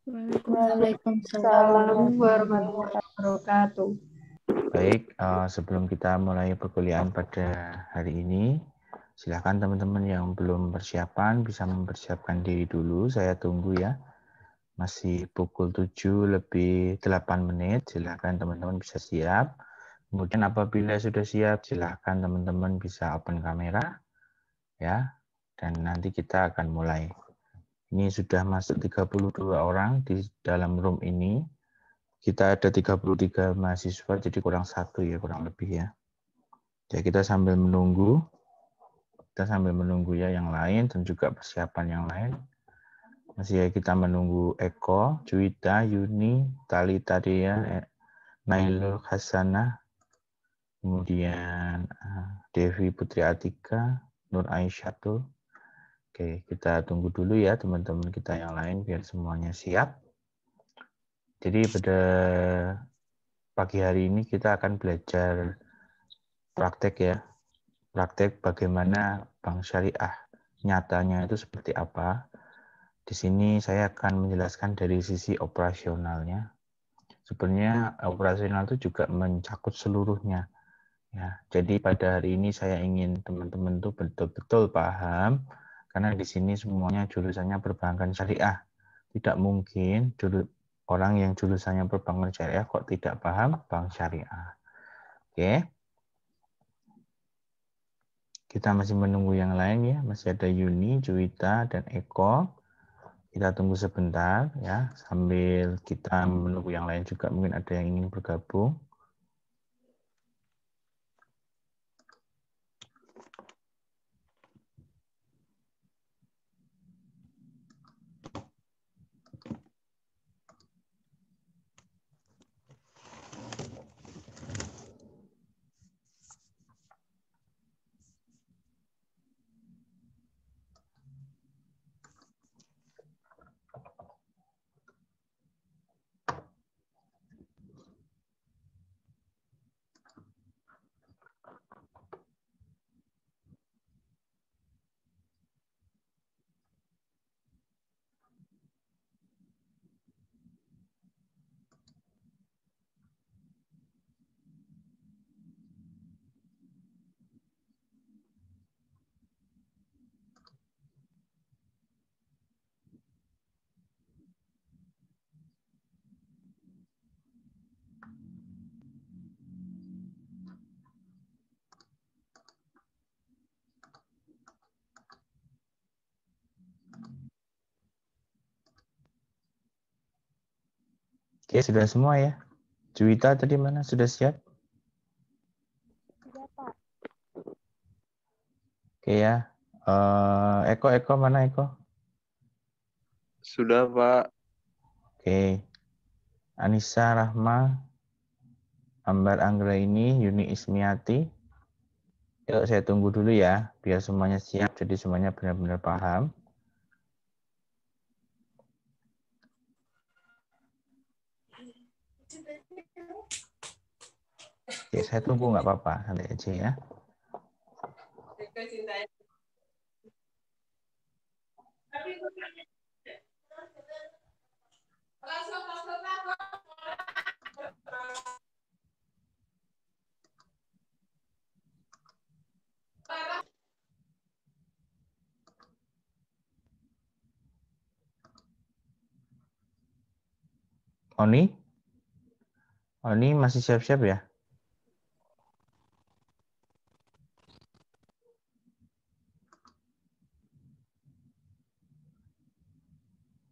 Waalaikumsalam warahmatullahi wabarakatuh. Baik, sebelum kita mulai perkuliahan pada hari ini, silakan teman-teman yang belum persiapan bisa mempersiapkan diri dulu. Saya tunggu ya. Masih pukul 7 lebih 8 menit. Silakan teman-teman bisa siap. Kemudian apabila sudah siap, silakan teman-teman bisa open kamera ya. Dan nanti kita akan mulai. Ini sudah masuk 32 orang di dalam room ini. Kita ada 33 mahasiswa, jadi kurang satu ya, kurang lebih ya. Ya, kita sambil menunggu ya yang lain dan juga persiapan yang lain. Masih kita menunggu Eko, Juwita, Yuni, Talita Dea, Nailul Hasanah, kemudian Devi Putri Atika, Nur Aisyatu. Oke, kita tunggu dulu ya teman-teman kita yang lain biar semuanya siap. Jadi pada pagi hari ini kita akan belajar praktek ya. Praktek bagaimana bank syariah nyatanya itu seperti apa. Di sini saya akan menjelaskan dari sisi operasionalnya. Sebenarnya operasional itu juga mencakup seluruhnya. Ya, jadi pada hari ini saya ingin teman-teman tuh betul-betul paham karena di sini semuanya jurusannya perbankan syariah. Tidak mungkin orang yang jurusannya perbankan syariah kok tidak paham bank syariah. Oke. Kita masih menunggu yang lain ya, masih ada Yuni, Juwita, dan Eko. Kita tunggu sebentar ya, sambil kita menunggu yang lain juga mungkin ada yang ingin bergabung. Oke, sudah semua ya. Juwita tadi mana? Sudah siap? Sudah, Pak. Oke ya. Eko mana Eko? Sudah, Pak. Oke. Anissa Rahma, Ambar Anggraini, Yuni Ismiati. Yuk saya tunggu dulu ya, biar semuanya siap, jadi semuanya benar-benar paham. Oke, saya tunggu nggak apa-apa, santai aja ya. Oni masih siap-siap ya?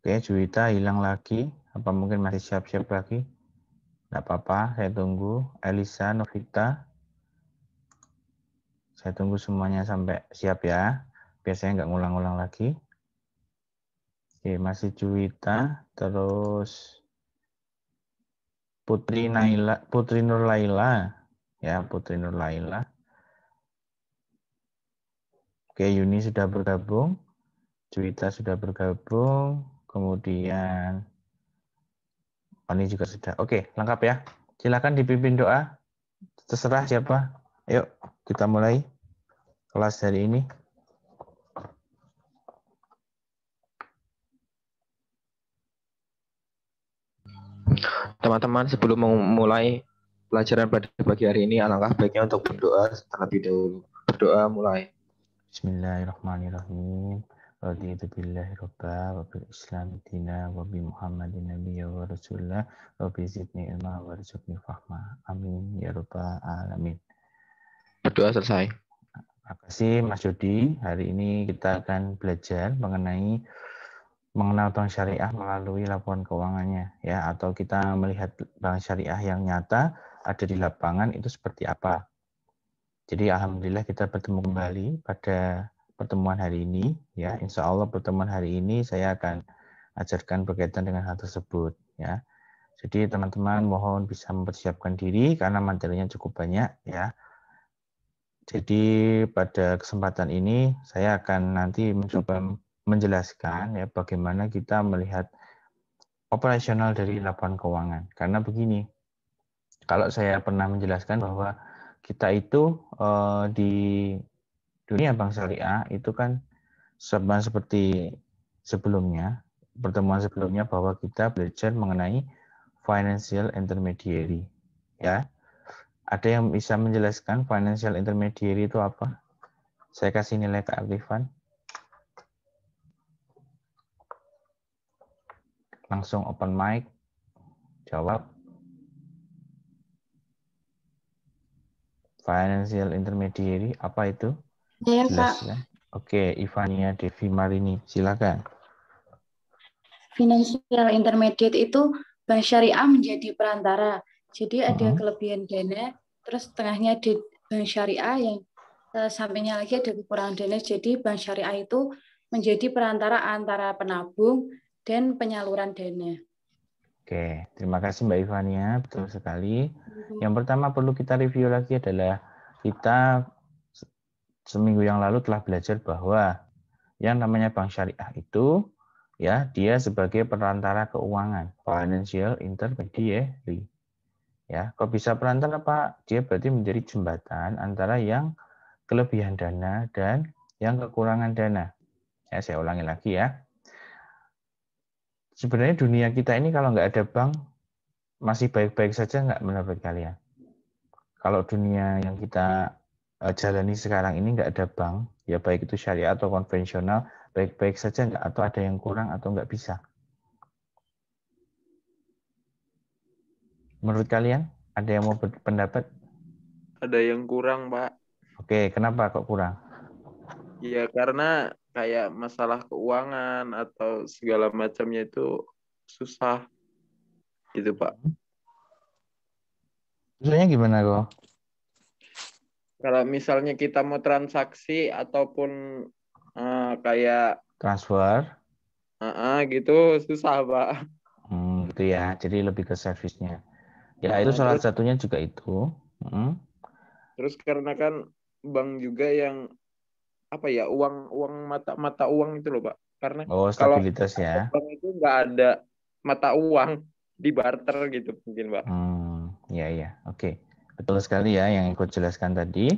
Oke, Juwita hilang lagi. Apa mungkin masih siap-siap lagi? Nggak apa-apa, saya tunggu. Elisa, Novita. Saya tunggu semuanya sampai siap ya. Biasanya nggak ngulang-ulang lagi. Oke, masih Juwita. Terus Putri Nur Laila. Ya, Putri Nur Laila. Oke, Yuni sudah bergabung. Juwita sudah bergabung. Kemudian Oni juga sudah. Oke, lengkap ya. Silakan dipimpin doa. Terserah siapa. Yuk, kita mulai kelas hari ini. Teman-teman, sebelum memulai pelajaran pada pagi hari ini, alangkah baiknya untuk berdoa terlebih dahulu. Berdoa mulai. Bismillahirrahmanirrahim. Raditu billahi robba wa bil islam dina wa bi muhammadin nabiyya wa rasulullah wa bi zidni ilma wa rizqni fahma. Amin ya rabbal alamin. Berdoa selesai. Terima kasih Mas Jody. Hari ini kita akan belajar mengenal bank syariah melalui laporan keuangannya, ya, atau kita melihat bank syariah yang nyata ada di lapangan itu seperti apa. Jadi alhamdulillah kita bertemu kembali pada pertemuan hari ini, ya. Insya Allah pertemuan hari ini saya akan ajarkan berkaitan dengan hal tersebut, ya. Jadi teman-teman mohon bisa mempersiapkan diri karena materinya cukup banyak, ya. Jadi pada kesempatan ini saya akan nanti mencoba menjelaskan ya bagaimana kita melihat operasional dari laporan keuangan. Karena begini, kalau saya pernah menjelaskan bahwa kita itu di dunia bank syariah itu kan sama seperti sebelumnya, pertemuan sebelumnya bahwa kita belajar mengenai financial intermediary. Ya, ada yang bisa menjelaskan financial intermediary itu apa? Saya kasih nilai keaktifan. Langsung open mic. Jawab. Financial intermediary, apa itu? Saya, Pak. Jelaskan. Oke, Ivania Devi Marini, silakan. Financial intermediate itu bank syariah menjadi perantara. Jadi ada kelebihan dana, terus tengahnya di bank syariah yang sampingnya lagi ada kekurangan dana. Jadi bank syariah itu menjadi perantara antara penabung dan penyaluran dana. Oke, terima kasih Mbak Ivania, betul sekali. Yang pertama perlu kita review lagi adalah kita seminggu yang lalu telah belajar bahwa yang namanya bank syariah itu ya dia sebagai perantara keuangan, financial intermediary. Ya, kok bisa perantara Pak? Dia berarti menjadi jembatan antara yang kelebihan dana dan yang kekurangan dana. Ya, saya ulangi lagi ya. Sebenarnya dunia kita ini kalau nggak ada bank, masih baik-baik saja nggak menurut kalian? Kalau dunia yang kita jalani sekarang ini nggak ada bank, ya baik itu syariah atau konvensional, baik-baik saja nggak? Atau ada yang kurang atau nggak bisa? Menurut kalian, ada yang mau berpendapat? Ada yang kurang, Pak. Oke, kenapa kok kurang? Ya karena kayak masalah keuangan atau segala macamnya itu susah gitu, Pak. Susahnya gimana kok? Kalau misalnya kita mau transaksi ataupun kayak Transfer? gitu susah, Pak. Gitu ya, jadi lebih ke servisnya. Ya, itu salah satunya juga itu. Terus karena kan bank juga yang apa ya, uang mata uang itu loh, Pak. Karena kalau stabilitas ya. bank itu nggak ada mata uang di barter gitu mungkin, Pak. Ya, oke. Betul sekali ya yang ikut jelaskan tadi.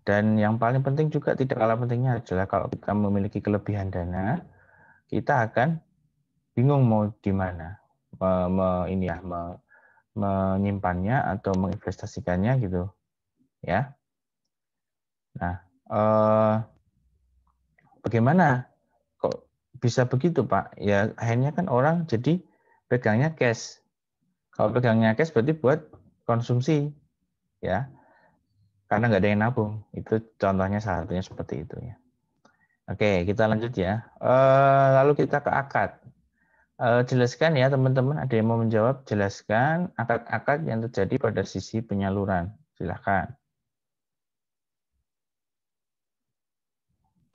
Dan yang paling penting juga tidak kalah pentingnya adalah kalau kita memiliki kelebihan dana, kita akan bingung mau di mana menyimpannya atau menginvestasikannya gitu, ya. Nah, bagaimana kok bisa begitu Pak? Ya akhirnya kan orang jadi pegangnya cash. Kalau pegangnya cash berarti buat konsumsi, ya. Karena nggak ada yang nabung. Itu contohnya salah satunya seperti itu ya. Oke, kita lanjut ya. Lalu kita ke akad. Jelaskan ya teman-teman, ada yang mau menjawab? Jelaskan akad-akad yang terjadi pada sisi penyaluran. Silahkan.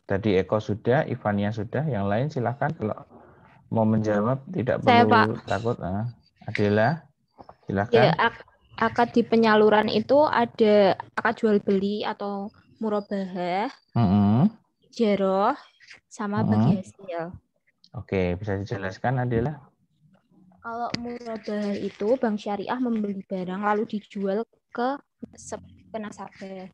Tadi Eko sudah, Ivania sudah, yang lain silahkan kalau mau menjawab tidak perlu takut. Adela, silahkan. Ya, akad di penyaluran itu ada akad jual beli atau murabahah, ijarah, sama bagi hasil. Oke, bisa dijelaskan Adela? Kalau murabahah itu bank syariah membeli barang lalu dijual ke nasabah.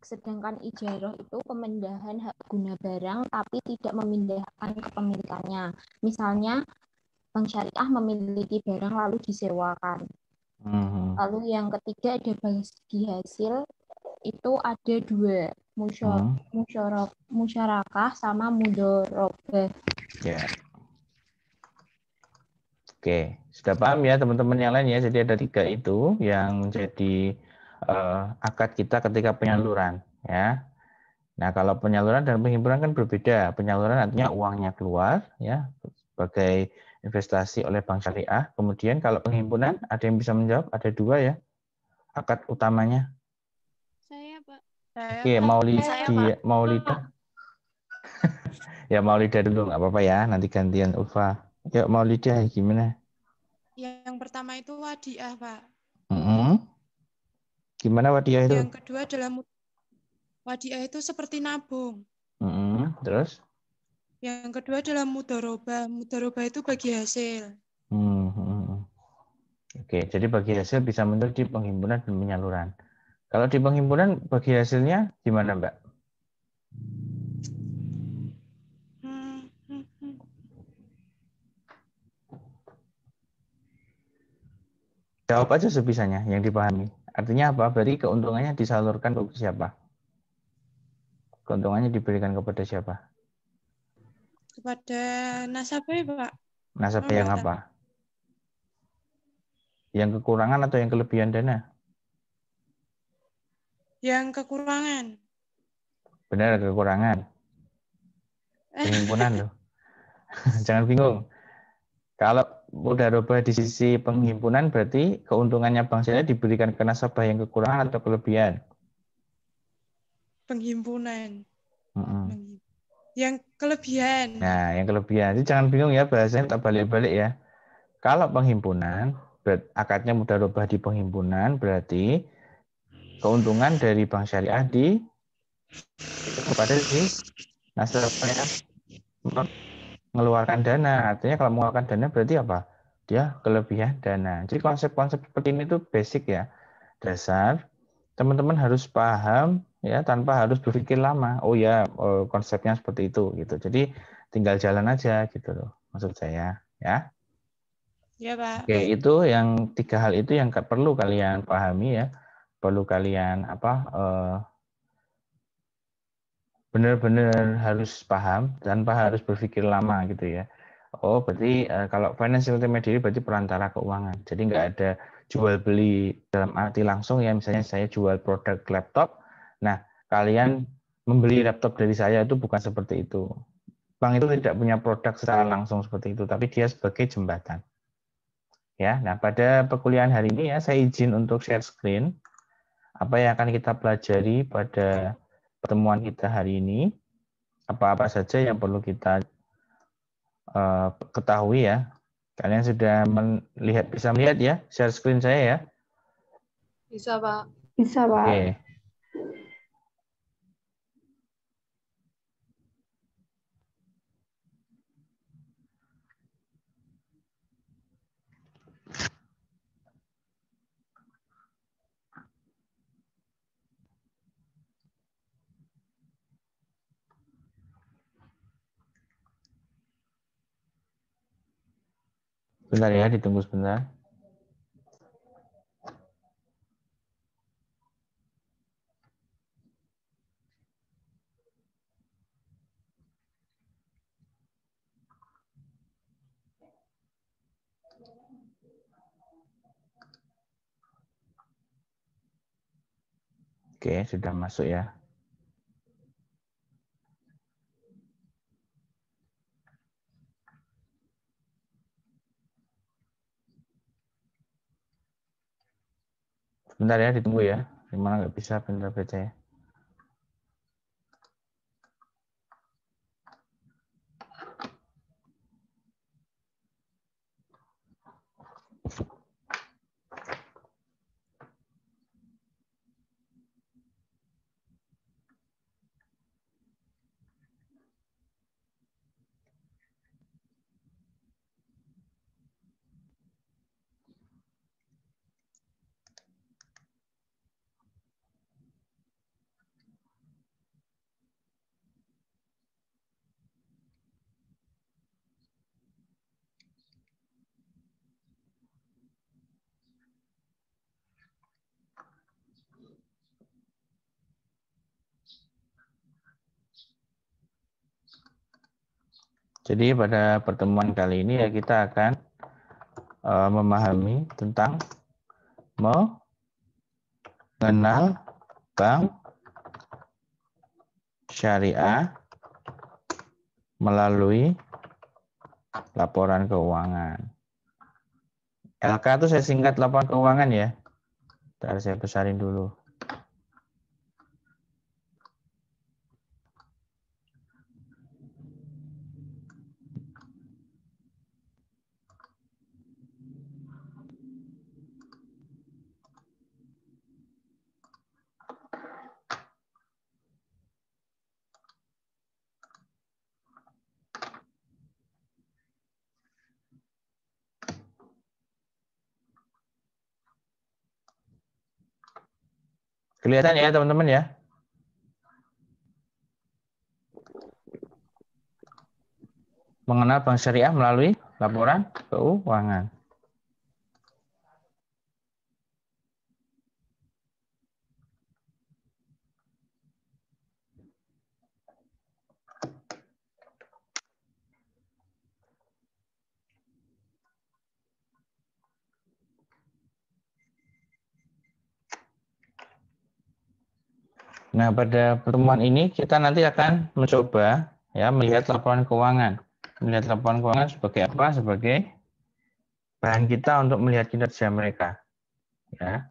Sedangkan ijarah itu pemindahan hak guna barang tapi tidak memindahkan kepemilikannya. Misalnya bank syariah memiliki barang lalu disewakan. Lalu yang ketiga ada bagi hasil, itu ada dua, musyarakah sama mudharabah. Ya. Oke, sudah paham ya teman-teman yang lain ya. Jadi ada 3 itu yang menjadi akad kita ketika penyaluran ya. Nah, kalau penyaluran dan penghimpunan kan berbeda. Penyaluran artinya uangnya keluar ya sebagai investasi oleh bank syariah. Kemudian kalau penghimpunan ada yang bisa menjawab? Ada 2 ya akad utamanya. Saya, Pak. Oke, Maulida. Ya Maulida dulu nggak apa-apa ya. Nanti gantian Ulfa. Ya Maulida gimana? Yang pertama itu wadiah, Pak. Gimana wadiah itu? Yang kedua adalah wadiah itu seperti nabung. Terus? Yang kedua adalah mudharabah. Mudharabah itu bagi hasil. Oke, jadi bagi hasil bisa menurut di penghimpunan dan penyaluran. Kalau di penghimpunan bagi hasilnya gimana, Mbak? Jawab aja sebisanya yang dipahami. Artinya apa? Berarti keuntungannya disalurkan ke siapa? Keuntungannya diberikan kepada siapa? Kepada nasabah, Pak. Nasabah yang apa? Yang kekurangan atau yang kelebihan dana? Yang kekurangan. Benar, kekurangan. Penghimpunan loh. Jangan bingung. Kalau mudharabah di sisi penghimpunan berarti keuntungannya bank syariah diberikan ke nasabah yang kekurangan atau kelebihan? Penghimpunan. Yang kelebihan. Nah, yang kelebihan. Jadi jangan bingung ya, bahasanya tak balik-balik ya. Kalau penghimpunan, akadnya mudharabah di penghimpunan berarti keuntungan dari bank syariah itu kepada si nasabah yang mengeluarkan dana. Artinya kalau mengeluarkan dana berarti apa? Dia kelebihan dana. Jadi konsep-konsep seperti ini tuh basic ya, dasar. Teman-teman harus paham ya tanpa harus berpikir lama. Oh ya, konsepnya seperti itu gitu. Jadi tinggal jalan aja gitu loh, maksud saya ya. Ya, Pak. Oke, itu yang 3 hal itu yang perlu kalian pahami ya. Perlu kalian benar-benar harus paham tanpa harus berpikir lama gitu ya. Oh, berarti kalau financial intermediary berarti perantara keuangan. Jadi nggak ada jual beli dalam arti langsung ya. Misalnya saya jual produk laptop. Nah, kalian membeli laptop dari saya itu bukan seperti itu. Bank itu tidak punya produk secara langsung seperti itu, tapi dia sebagai jembatan. Ya, nah pada perkuliahan hari ini ya saya izin untuk share screen. Apa yang akan kita pelajari pada pertemuan kita hari ini? Apa-apa saja yang perlu kita ketahui ya. Kalian sudah bisa melihat ya share screen saya ya? Bisa, Pak. Bisa, Pak. Oke. Bentar ya, ditunggu sebentar. Oke, sudah masuk ya. Bentar ya, ditunggu ya. Gimana nggak bisa bentar baca ya. Jadi pada pertemuan kali ini ya kita akan memahami tentang mengenal bank syariah melalui laporan keuangan. LK itu saya singkat laporan keuangan ya. Ntar saya besarin dulu. Kelihatan ya teman-teman ya? Mengenal bank syariah melalui laporan keuangan. Nah, pada pertemuan ini kita nanti akan mencoba ya melihat laporan keuangan. Melihat laporan keuangan sebagai apa? Sebagai bahan kita untuk melihat kinerja mereka. Ya.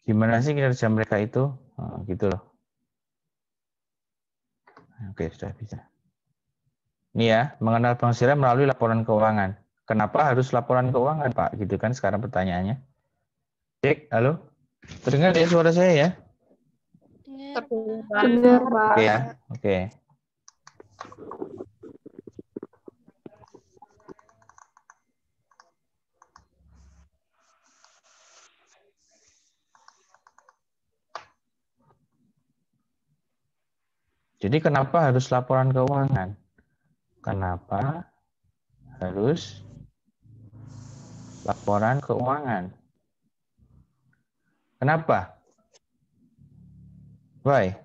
Gimana sih kinerja mereka itu? Oh, gitu loh. Oke, sudah bisa. Ini ya, mengenal bank syariah melalui laporan keuangan. Kenapa harus laporan keuangan, Pak? Gitu kan sekarang pertanyaannya. Cek, halo? Terdengar ya suara saya ya? Dengar, Pak. Oke ya, oke. Jadi kenapa harus laporan keuangan? Kenapa harus laporan keuangan? Kenapa? Why?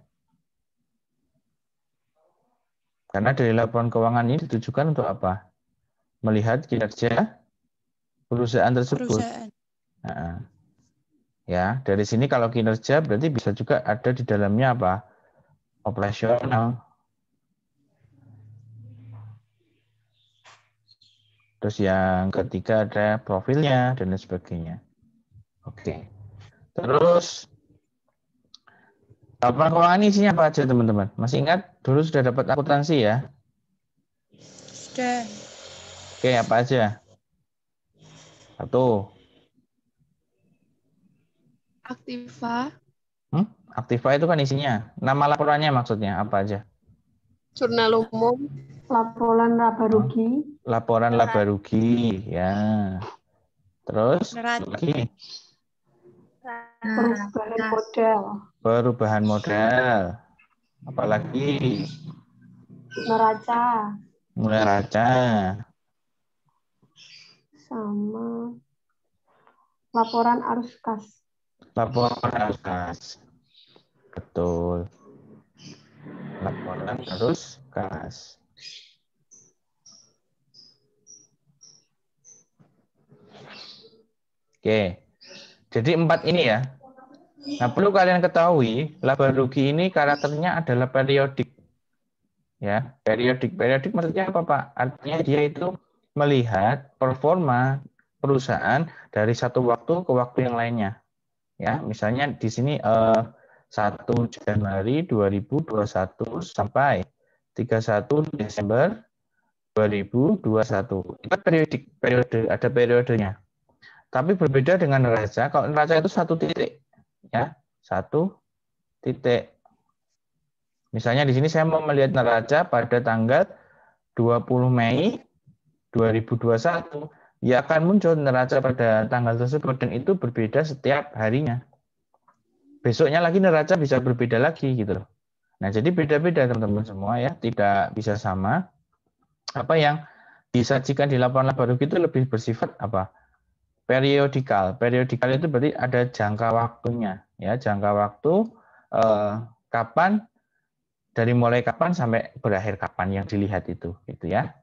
Karena dari laporan keuangan ini ditujukan untuk apa? Melihat kinerja perusahaan tersebut. Nah, ya, dari sini kalau kinerja berarti bisa juga ada di dalamnya apa? Operasional. Terus yang ketiga ada profilnya dan lain sebagainya. Oke. Terus laporan keuangan ini isinya apa aja teman-teman? Masih ingat dulu sudah dapat akuntansi ya? Sudah. Oke, apa aja? Satu. Aktiva. Aktiva itu kan isinya. Nama laporannya maksudnya apa aja? Jurnal umum. Laporan laba rugi. Laporan laba rugi, ya. Terus lagi? Perubahan modal. Perubahan modal. Apalagi? Neraca. Neraca. Sama laporan arus kas. Laporan arus kas. Betul. Laporan arus kas. Oke. Jadi 4 ini ya. Nah, perlu kalian ketahui, laba rugi ini karakternya adalah periodik. Ya, periodik. Periodik maksudnya apa, Pak? Artinya dia itu melihat performa perusahaan dari satu waktu ke waktu yang lainnya. Ya, misalnya di sini 1 Januari 2021 sampai 31 Desember 2021. Itu periodik, ada periodenya. Tapi berbeda dengan neraca. Kalau neraca itu 1 titik, ya, 1 titik. Misalnya di sini saya mau melihat neraca pada tanggal 20 Mei 2021, ya akan muncul neraca pada tanggal tersebut dan itu berbeda setiap harinya. Besoknya lagi neraca bisa berbeda lagi gitu loh. Nah, jadi beda-beda teman-teman semua ya, tidak bisa sama. Apa yang disajikan di laporan laba rugi itu lebih bersifat apa? Periodikal. Periodikal itu berarti ada jangka waktunya, ya, jangka waktu kapan, dari mulai kapan sampai berakhir kapan yang dilihat itu, gitu ya.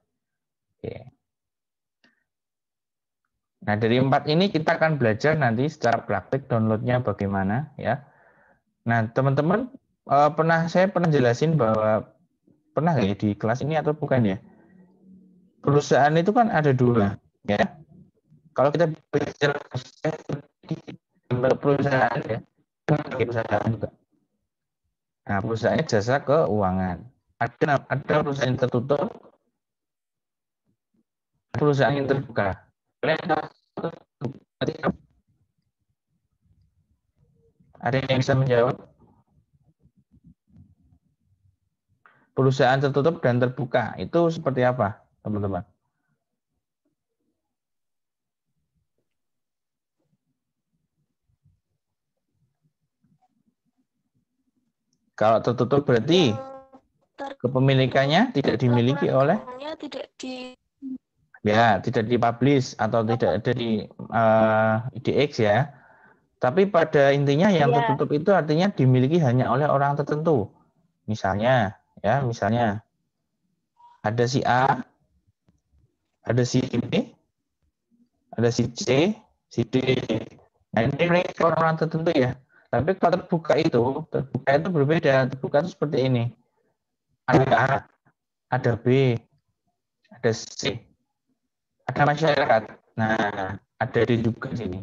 Oke. Nah, dari 4 ini kita akan belajar nanti secara praktik downloadnya bagaimana ya. Nah, teman-teman saya pernah jelasin bahwa pernah nggak ya di kelas ini atau bukan ya? Perusahaan itu kan ada 2 ya. Kalau kita bicara perusahaan ya, perusahaan juga. Nah, perusahaannya jasa keuangan. Ada perusahaan yang tertutup, perusahaan yang terbuka. Ada yang bisa menjawab? Perusahaan tertutup dan terbuka itu seperti apa, teman-teman? Kalau tertutup berarti kepemilikannya tidak dimiliki oleh tidak dipublish atau tidak ada di IDX ya. Tapi pada intinya yang tertutup itu artinya dimiliki hanya oleh orang tertentu. Misalnya ada si A, ada si B, ada si C, si D. Nah, ini mereka orang tertentu ya. Tapi kalau terbuka itu berbeda. Terbuka itu seperti ini. Ada A, ada B, ada C, ada masyarakat. Nah, ada D juga di sini.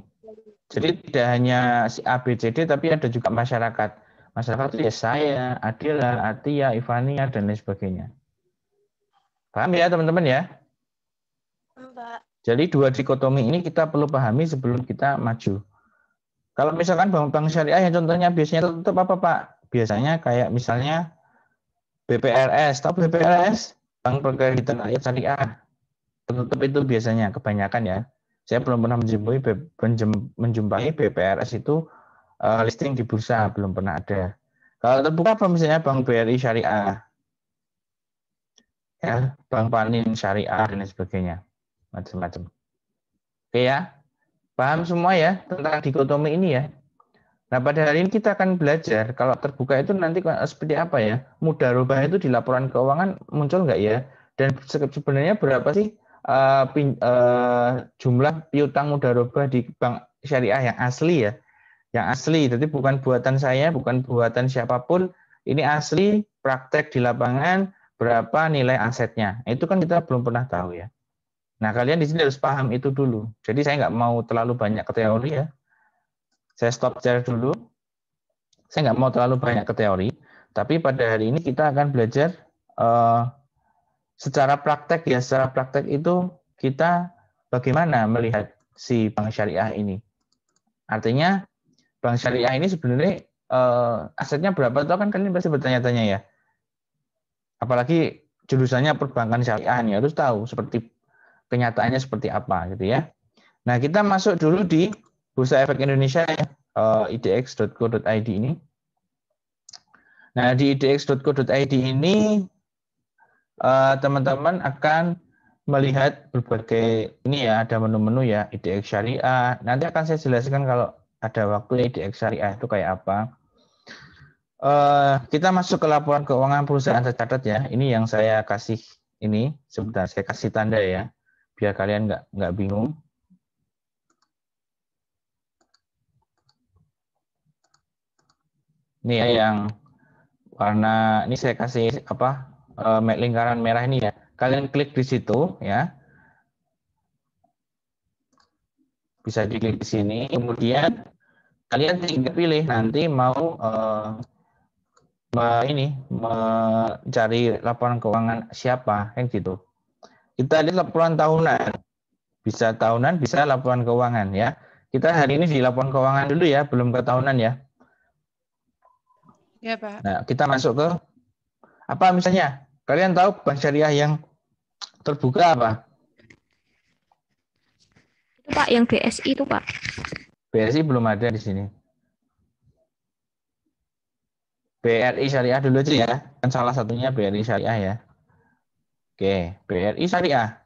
Jadi tidak hanya si A, B, C, D, tapi ada juga masyarakat. Masyarakat itu ya saya, Adila, Atia, Ivania, dan lain sebagainya. Paham ya teman-teman ya? Mbak. Jadi 2 dikotomi ini kita perlu pahami sebelum kita maju. Kalau misalkan bank syariah yang contohnya biasanya tertutup apa Pak? Biasanya kayak misalnya BPRS. Tahu BPRS? Bank Perkreditan Rakyat Syariah. Tertutup itu biasanya kebanyakan ya. Saya belum pernah menjumpai BPRS itu listing di bursa, belum pernah ada. Kalau terbuka apa misalnya Bank BRI Syariah, ya, Bank Panin Syariah dan lain sebagainya, macam-macam. Oke ya, paham semua ya tentang dikotomi ini ya. Nah pada hari ini kita akan belajar kalau terbuka itu nanti seperti apa ya. Mudharabah itu di laporan keuangan muncul nggak ya? Dan sebenarnya berapa sih jumlah piutang mudharabah di bank syariah yang asli ya? Yang asli, jadi bukan buatan saya, bukan buatan siapapun. Ini asli, praktek di lapangan, berapa nilai asetnya. Itu kan kita belum pernah tahu ya. Nah kalian di sini harus paham itu dulu. Jadi saya nggak mau terlalu banyak ke teori ya. Saya stop share dulu. Saya nggak mau terlalu banyak ke teori, tapi pada hari ini kita akan belajar secara praktek ya. Secara praktek itu kita bagaimana melihat si bank syariah ini. Artinya bank syariah ini sebenarnya asetnya berapa itu kan kalian pasti bertanya-tanya ya. Apalagi jurusannya perbankan syariah nih harus tahu seperti kenyataannya seperti apa gitu ya. Nah kita masuk dulu di Bursa Efek Indonesia ya. idx.co.id ini. Nah, di idx.co.id ini teman-teman akan melihat berbagai ini ya, ada menu-menu ya, IDX Syariah. Nanti akan saya jelaskan kalau ada waktu IDX Syariah itu kayak apa. Kita masuk ke laporan keuangan perusahaan tercatat ya. Ini yang saya kasih ini, sebentar saya kasih tanda ya, biar kalian nggak bingung. Ini ya yang warna ini saya kasih lingkaran merah ini ya. Kalian klik di situ ya. Bisa diklik di sini. Kemudian kalian tinggal pilih nanti mau mencari laporan keuangan siapa kan gitu. Kita lihat laporan tahunan. Bisa tahunan, bisa laporan keuangan ya. Kita hari ini di laporan keuangan dulu ya, belum ke tahunan ya. Ya, Pak. Nah, kita masuk ke apa misalnya? Kalian tahu bank syariah yang terbuka apa? Itu Pak, yang BSI itu Pak. BSI belum ada di sini. BRI Syariah dulu aja ya. Kan salah satunya BRI Syariah ya. Oke, BRI Syariah.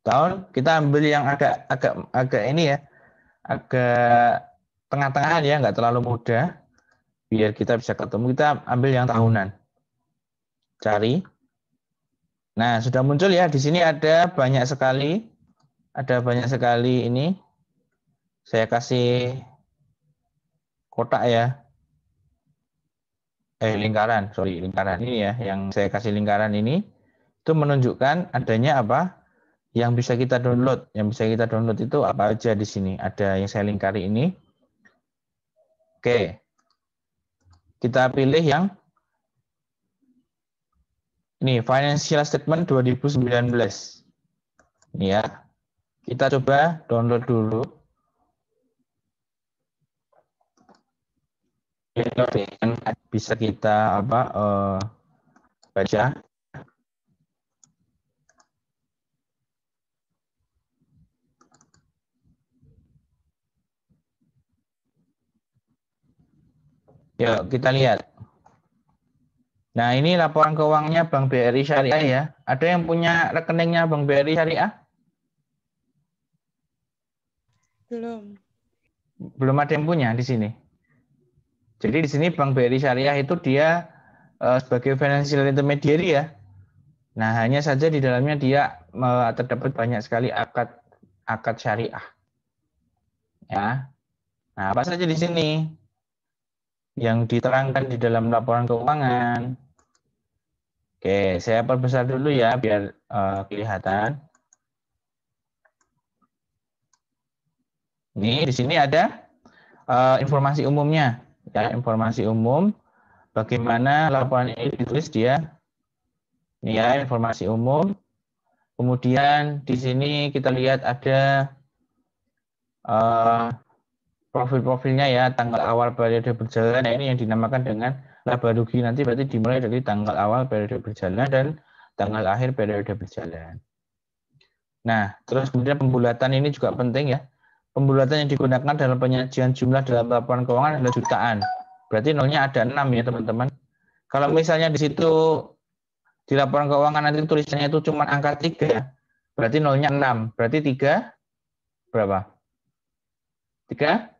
Tahun kita ambil yang agak ini ya. Agak tengah-tengahan ya, nggak terlalu mudah. Biar kita bisa ketemu, kita ambil yang tahunan. Cari. Nah, sudah muncul ya. Di sini ada banyak sekali ini. Saya kasih kotak ya. Lingkaran ini ya. Yang saya kasih lingkaran ini itu menunjukkan adanya apa? Yang bisa kita download. Yang bisa kita download itu apa aja di sini. Ada yang saya lingkari ini. Oke. Kita pilih yang ini, Financial Statement 2019. Ini ya. Kita coba download dulu. Bisa kita baca. Yuk, kita lihat. Nah, ini laporan keuangannya Bank BRI Syariah ya. Ada yang punya rekeningnya Bank BRI Syariah? Belum. Belum ada yang punya di sini. Jadi di sini Bank BRI Syariah itu dia sebagai financial intermediary ya. Nah, hanya saja di dalamnya dia terdapat banyak sekali akad syariah. Ya. Nah, apa saja di sini yang diterangkan di dalam laporan keuangan? Oke, saya perbesar dulu ya biar kelihatan. Ini di sini ada informasi umumnya, ya, informasi umum. Bagaimana laporan ini ditulis dia? Ini ya, informasi umum. Kemudian di sini kita lihat ada profil-profilnya ya, tanggal awal periode berjalan. Nah, ini yang dinamakan dengan laba rugi, nanti berarti dimulai dari tanggal awal periode berjalan dan tanggal akhir periode berjalan. Nah, terus kemudian pembulatan ini juga penting ya. Pembulatan yang digunakan dalam penyajian jumlah dalam laporan keuangan adalah jutaan. Berarti nolnya ada 6 ya teman-teman. Kalau misalnya di situ di laporan keuangan nanti tulisannya itu cuma angka 3, berarti nolnya 6. Berarti 3 berapa? 3?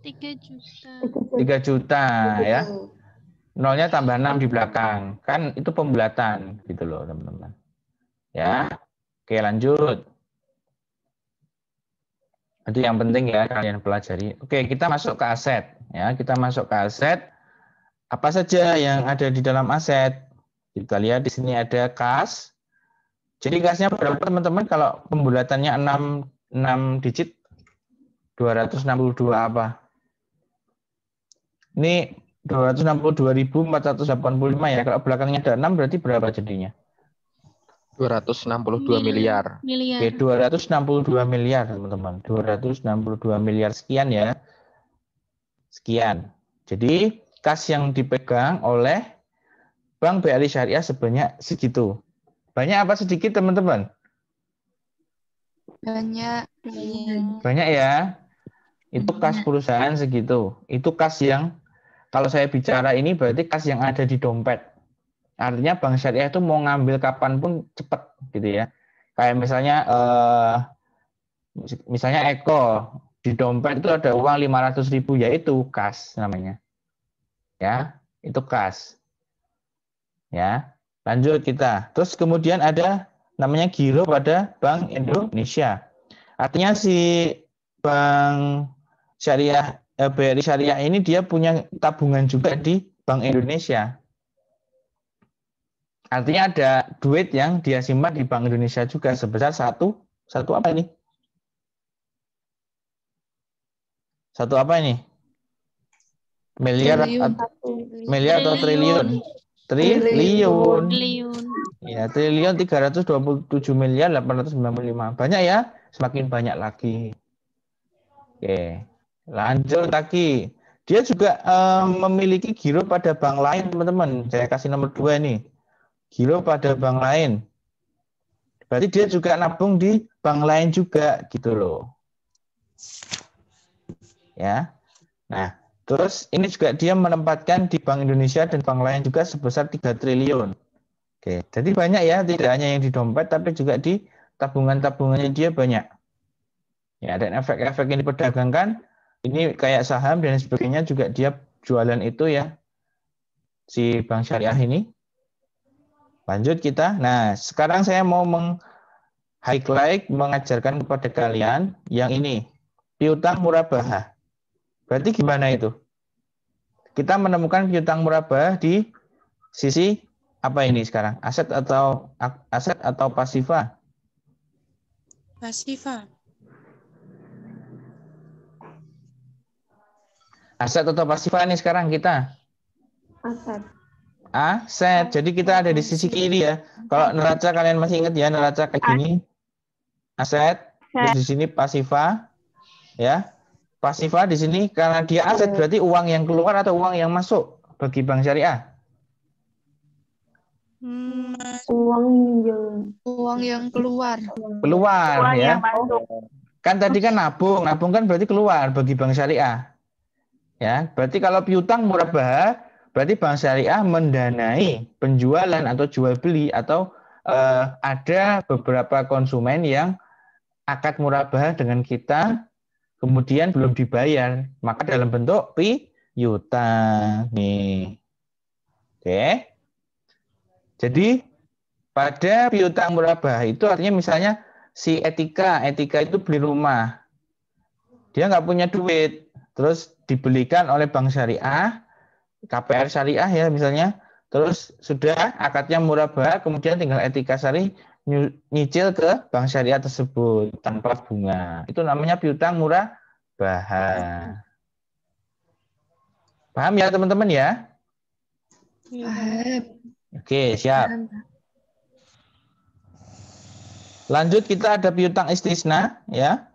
3 juta ya. Nolnya tambah 6 di belakang. Kan itu pembulatan gitu loh teman-teman. Ya. Oke, lanjut. Itu yang penting ya kalian pelajari. Oke, kita masuk ke aset ya. Kita masuk ke aset. Apa saja yang ada di dalam aset? Kita lihat di sini ada kas. Jadi kasnya berapa teman-teman? Kalau pembulatannya 6 digit 262 apa? Ini 262.485 ya. Kalau belakangnya ada 6 berarti berapa jadinya? 262 miliar. Oke, 262 miliar teman-teman. 262 miliar sekian ya. Sekian. Jadi kas yang dipegang oleh Bank BRI Syariah sebanyak segitu. Banyak apa sedikit teman-teman? Banyak. Banyak ya. Itu kas perusahaan segitu. Itu kas yang kalau saya bicara ini berarti kas yang ada di dompet. Artinya Bank Syariah itu mau ngambil kapanpun cepat gitu ya. Kayak misalnya Eko di dompet itu ada uang 500.000 yaitu kas namanya. Ya, itu kas. Ya. Lanjut kita. Terus kemudian ada namanya giro pada Bank Indonesia. Artinya si Bank Syariah BRI Syariah ini dia punya tabungan juga di Bank Indonesia. Artinya ada duit yang dia simpan di Bank Indonesia juga sebesar satu apa ini? Satu apa ini? Miliar atau triliun? Triliun. Ya, triliun 327.895. Banyak ya? Semakin banyak lagi. Oke. Lanjut lagi. Dia juga memiliki giro pada bank lain, teman-teman. Saya kasih nomor 2 nih. Giro pada bank lain. Berarti dia juga nabung di bank lain juga gitu loh. Ya. Nah, terus ini juga dia menempatkan di Bank Indonesia dan bank lain juga sebesar 3 triliun. Oke, jadi banyak ya, tidak hanya yang di dompet tapi juga di tabungan-tabungannya dia banyak. Ya, dan efek-efek yang diperdagangkan ini kayak saham dan sebagainya juga dia jualan itu ya. si bank syariah ini? Lanjut kita. Nah, sekarang saya mau highlight mengajarkan kepada kalian yang ini, piutang murabahah. Berarti gimana itu? Kita menemukan piutang murabahah di sisi apa ini sekarang? Aset atau pasifa? Pasifa. Aset atau pasifa ini sekarang kita? Aset. Aset. Jadi kita ada di sisi kiri ya. Kalau neraca kalian masih ingat ya, neraca kayak gini. Aset. Terus di sini pasifa. Ya. Pasifa di sini karena dia aset berarti uang yang keluar atau uang yang masuk bagi bank syariah? Uang yang keluar. Keluar ya. Kan tadi kan nabung kan berarti keluar bagi bank syariah. Ya, berarti kalau piutang murabahah berarti bank syariah mendanai penjualan atau jual beli atau ada beberapa konsumen yang akad murabahah dengan kita kemudian belum dibayar, maka dalam bentuk piutang nih. Oke. Jadi pada piutang murabahah itu artinya misalnya si Etika itu beli rumah. Dia nggak punya duit, terus dibelikan oleh bank syariah, KPR syariah ya misalnya, terus sudah akadnya murabahah, kemudian tinggal Etika Sari nyicil ke bank syariah tersebut tanpa bunga. Itu namanya piutang murabahah. Paham ya teman-teman ya? Paham. Oke, siap. Lanjut kita ada piutang istisna ya.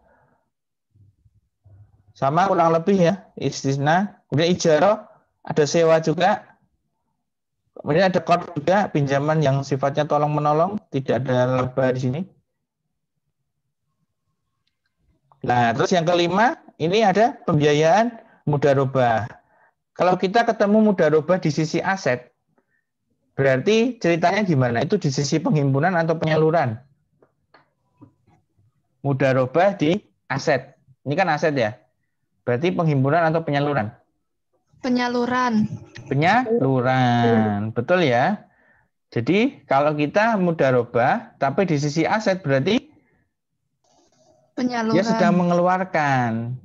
Sama kurang lebih ya, istisna. Kemudian ijarah, ada sewa juga. Kemudian ada qard juga, pinjaman yang sifatnya tolong-menolong, tidak ada laba di sini. Nah, terus yang kelima, ini ada pembiayaan mudharabah. Kalau kita ketemu mudharabah di sisi aset, berarti ceritanya gimana? Itu di sisi penghimpunan atau penyaluran? Mudharabah di aset. Ini kan aset ya? Berarti penghimpunan atau penyaluran? Penyaluran. Penyaluran, betul ya. Jadi kalau kita mudharabah, tapi di sisi aset berarti penyaluran. Dia sedang mengeluarkan.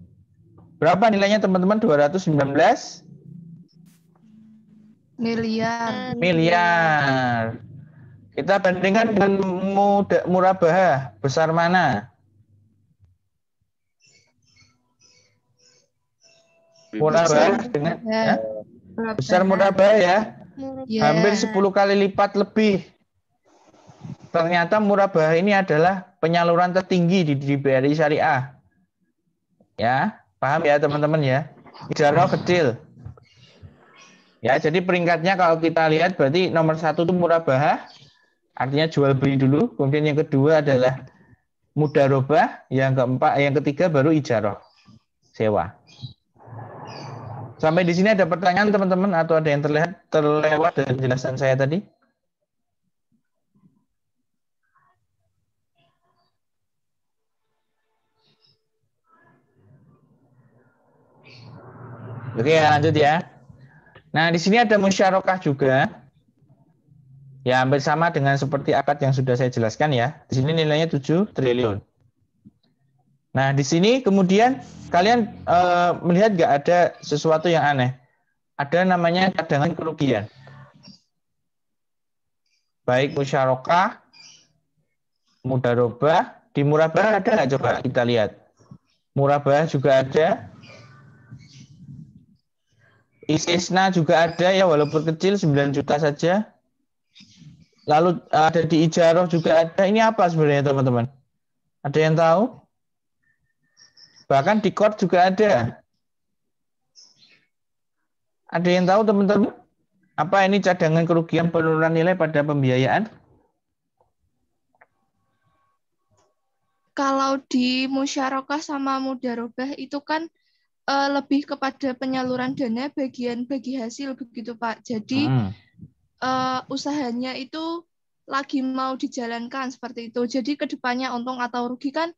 Berapa nilainya teman-teman? 219 miliar. Kita bandingkan dengan murabahah, besar mana? Murabahah dengan ya? Besar murabahah ya? Hampir 10 kali lipat lebih. Ternyata murabahah ini adalah penyaluran tertinggi di BRI Syariah. Ya, paham ya teman-teman ya? Ijarah kecil. Ya, jadi peringkatnya kalau kita lihat berarti nomor 1 itu murabahah, artinya jual beli dulu. Kemudian yang kedua adalah mudharabah, yang ketiga baru ijarah, sewa. Sampai di sini ada pertanyaan teman-teman atau ada yang terlewat dari penjelasan saya tadi? Oke, lanjut ya. Nah, di sini ada musyarakah juga. Ya, hampir sama dengan seperti akad yang sudah saya jelaskan ya. Di sini nilainya 7 triliun. Nah, di sini kemudian kalian melihat nggak ada sesuatu yang aneh. Ada namanya cadangan kerugian. Baik musyarakah, mudharabah, di murabahah ada nggak coba kita lihat. Murabahah juga ada. Istisna juga ada ya walaupun kecil 9 juta saja. Lalu ada di ijarah juga ada. Ini apa sebenarnya teman-teman? Ada yang tahu? Bahkan di qard juga ada. Ada yang tahu teman-teman? Apa ini cadangan kerugian penurunan nilai pada pembiayaan? Kalau di musyarakah sama mudharabah itu kan lebih kepada penyaluran dana bagian bagi hasil begitu Pak. Jadi usahanya itu lagi mau dijalankan seperti itu. Jadi kedepannya untung atau rugi kan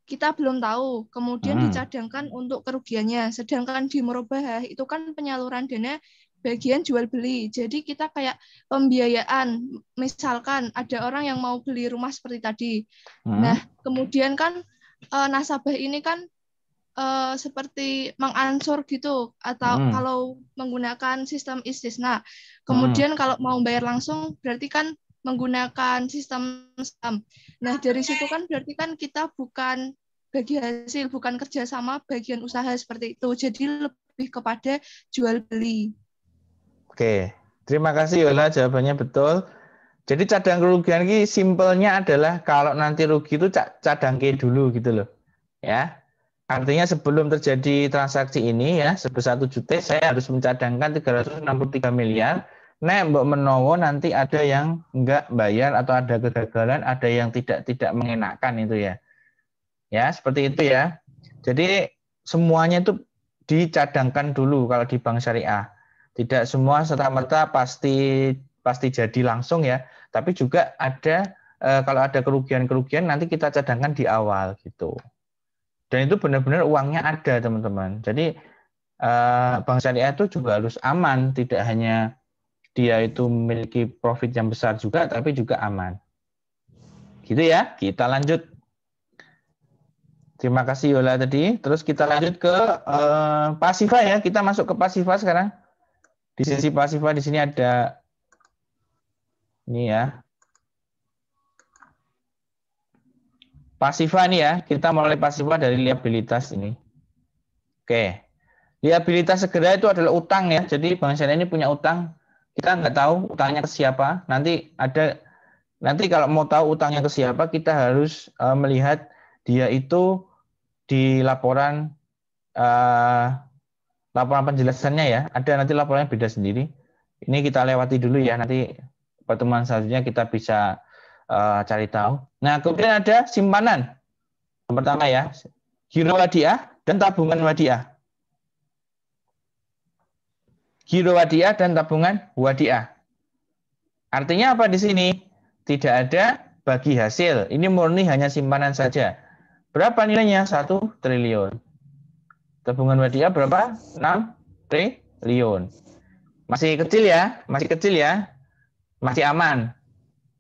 kita belum tahu. Kemudian dicadangkan untuk kerugiannya. Sedangkan di murabahah itu kan penyaluran dana bagian jual beli. Jadi kita kayak pembiayaan. Misalkan ada orang yang mau beli rumah seperti tadi. Nah, kemudian kan nasabah ini kan seperti mengansur gitu, atau kalau menggunakan sistem istisna. Kemudian kalau mau bayar langsung berarti kan menggunakan sistem saham. Nah, dari situ kan berarti kan kita bukan bagi hasil, bukan kerjasama bagian usaha seperti itu. Jadi lebih kepada jual beli. Oke, terima kasih Yola, jawabannya betul. Jadi cadang kerugian ini simpelnya adalah kalau nanti rugi itu cadang ke dulu gitu loh. Ya. Artinya sebelum terjadi transaksi ini ya sebesar 7 T saya harus mencadangkan 363 miliar. Nek mbok menowo nanti ada yang enggak bayar atau ada kegagalan, ada yang tidak mengenakan itu ya. Ya, seperti itu ya. Jadi semuanya itu dicadangkan dulu kalau di bank syariah. Tidak semua serta-merta pasti jadi langsung ya, tapi juga ada kalau ada kerugian-kerugian nanti kita cadangkan di awal gitu. Dan itu benar-benar uangnya ada, teman-teman. Jadi bank syariah itu juga harus aman, tidak hanya dia itu memiliki profit yang besar juga, tapi juga aman. Gitu ya, kita lanjut. Terima kasih Yola tadi. Terus kita lanjut ke pasifa ya. Kita masuk ke pasifa sekarang. Di sisi pasifa di sini ada ini ya. Pasifa nih ya. Kita mulai pasifa dari liabilitas ini. Oke. Liabilitas segera itu adalah utang ya. Jadi bank syariah ini punya utang. Kita nggak tahu utangnya ke siapa. Nanti kalau mau tahu utangnya ke siapa, kita harus melihat dia itu di laporan penjelasannya ya. Ada nanti laporannya beda sendiri. Ini kita lewati dulu ya. Nanti pertemuan selanjutnya kita bisa cari tahu. Nah, kemudian ada simpanan. Yang pertama ya, giro wadiah dan tabungan wadiah. Giro wadiah dan tabungan wadiah. Artinya apa di sini? Tidak ada bagi hasil. Ini murni hanya simpanan saja. Berapa nilainya? 1 triliun. Tabungan wadiah berapa? 6 triliun. Masih kecil ya? Masih aman.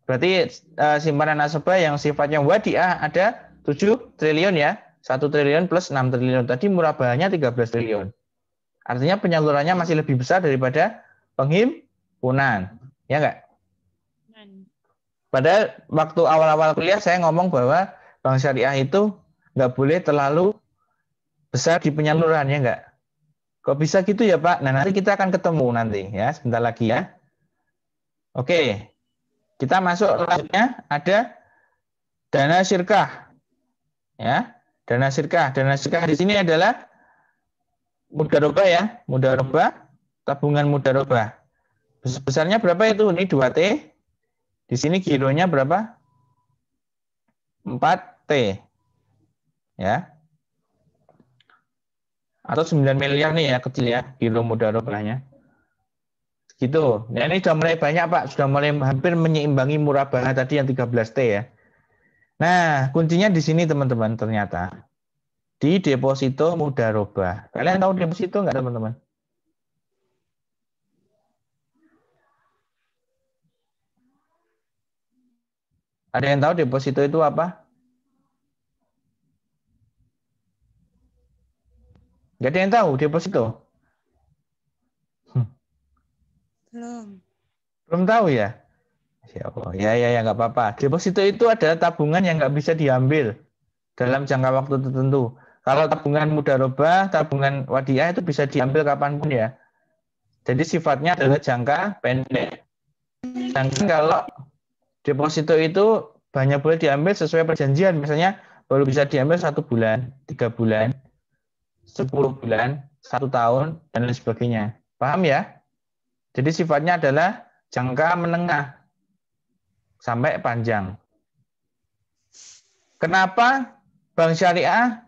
Berarti simpanan nasabah yang sifatnya wadiah ada 7 triliun ya. 1 triliun plus 6 triliun. Tadi murabahnya 13 triliun. Artinya penyalurannya masih lebih besar daripada penghimpunan. Ya enggak? Padahal waktu awal-awal kuliah saya ngomong bahwa bank syariah itu nggak boleh terlalu besar di penyaluran, ya enggak? Kok bisa gitu ya Pak? Nah nanti kita akan ketemu nanti ya, sebentar lagi ya. Oke, kita masuk selanjutnya ada dana syirkah. Ya, dana syirkah. Dana syirkah di sini adalah mudharabah ya, mudharabah, tabungan mudharabah. Besarnya berapa itu? Ini 2T. Di sini gironya berapa? 4T. Ya. Atau 9 miliar nih ya, kecil ya, giro mudharabahnya. Gitu. Nah, ini sudah mulai banyak Pak, sudah mulai hampir menyeimbangi murabah tadi yang 13T ya. Nah, kuncinya di sini teman-teman ternyata. Di deposito mudharabah. Kalian tahu deposito nggak teman-teman? Ada yang tahu deposito itu apa? Nggak ada yang tahu deposito? Belum tahu ya? Ya Allah. Ya nggak apa-apa. Deposito itu adalah tabungan yang nggak bisa diambil dalam jangka waktu tertentu. Kalau tabungan mudharabah, tabungan wadiah itu bisa diambil kapanpun ya. Jadi sifatnya adalah jangka pendek. Sedangkan kalau deposito itu banyak boleh diambil sesuai perjanjian. Misalnya baru bisa diambil 1 bulan, 3 bulan, 10 bulan, 1 tahun, dan lain sebagainya. Paham ya? Jadi sifatnya adalah jangka menengah sampai panjang. Kenapa bank syariah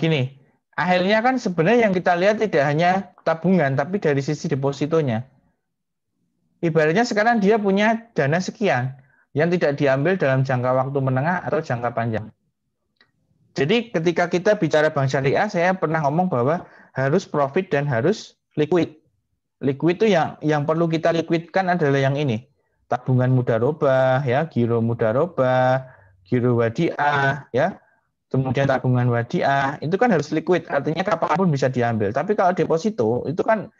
gini? Akhirnya kan sebenarnya yang kita lihat tidak hanya tabungan, tapi dari sisi depositonya. Ibaratnya sekarang dia punya dana sekian yang tidak diambil dalam jangka waktu menengah atau jangka panjang. Jadi ketika kita bicara bank syariah, saya pernah ngomong bahwa harus profit dan harus liquid. Liquid itu yang perlu kita liquidkan adalah yang ini. Tabungan mudharabah, ya, giro mudharabah, giro wadiah, ya. Kemudian tabungan wadiah, itu kan harus liquid, artinya kapanpun bisa diambil. Tapi kalau deposito, itu kan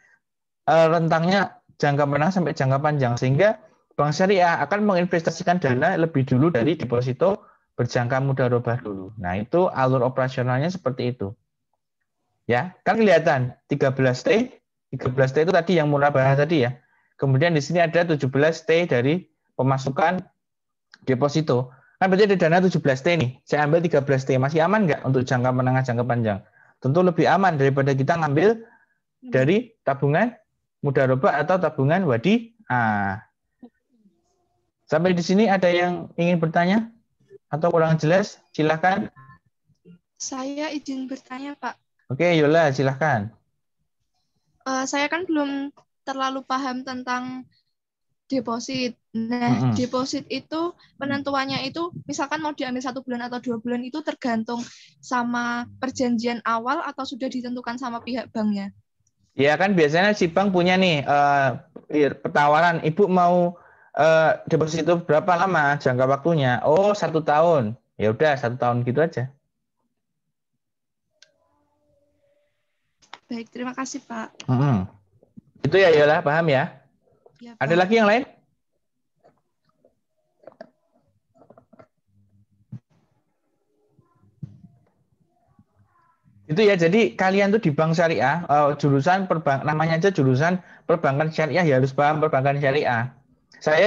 rentangnya jangka menengah sampai jangka panjang, sehingga Bank Syariah akan menginvestasikan dana lebih dulu dari deposito berjangka mudharabah dulu. Nah, itu alur operasionalnya seperti itu. Ya, kan kelihatan 13T itu tadi yang murabahah tadi ya. Kemudian di sini ada 17T dari pemasukan deposito. Kan berarti ada dana 17T nih. Saya ambil 13T. Masih aman nggak untuk jangka menengah, jangka panjang? Tentu lebih aman daripada kita ngambil dari tabungan mudharabah atau tabungan wadiah. Sampai di sini ada yang ingin bertanya? Atau kurang jelas? Silahkan. Saya izin bertanya, Pak. Oke, Yola, silahkan. Saya kan belum terlalu paham tentang deposit. Nah, deposit itu penentuannya itu misalkan mau diambil 1 bulan atau 2 bulan itu tergantung sama perjanjian awal atau sudah ditentukan sama pihak banknya? Ya kan biasanya si bank punya nih penawaran, Ibu mau deposito berapa lama jangka waktunya? Oh, 1 tahun. Ya udah 1 tahun gitu aja. Baik, terima kasih, Pak. Itu ya, Yola, paham ya? Ya, Ada Pak. lagi yang lain? Itu ya, jadi kalian tuh di bank syariah, jurusan namanya aja jurusan perbankan syariah, ya harus paham perbankan syariah.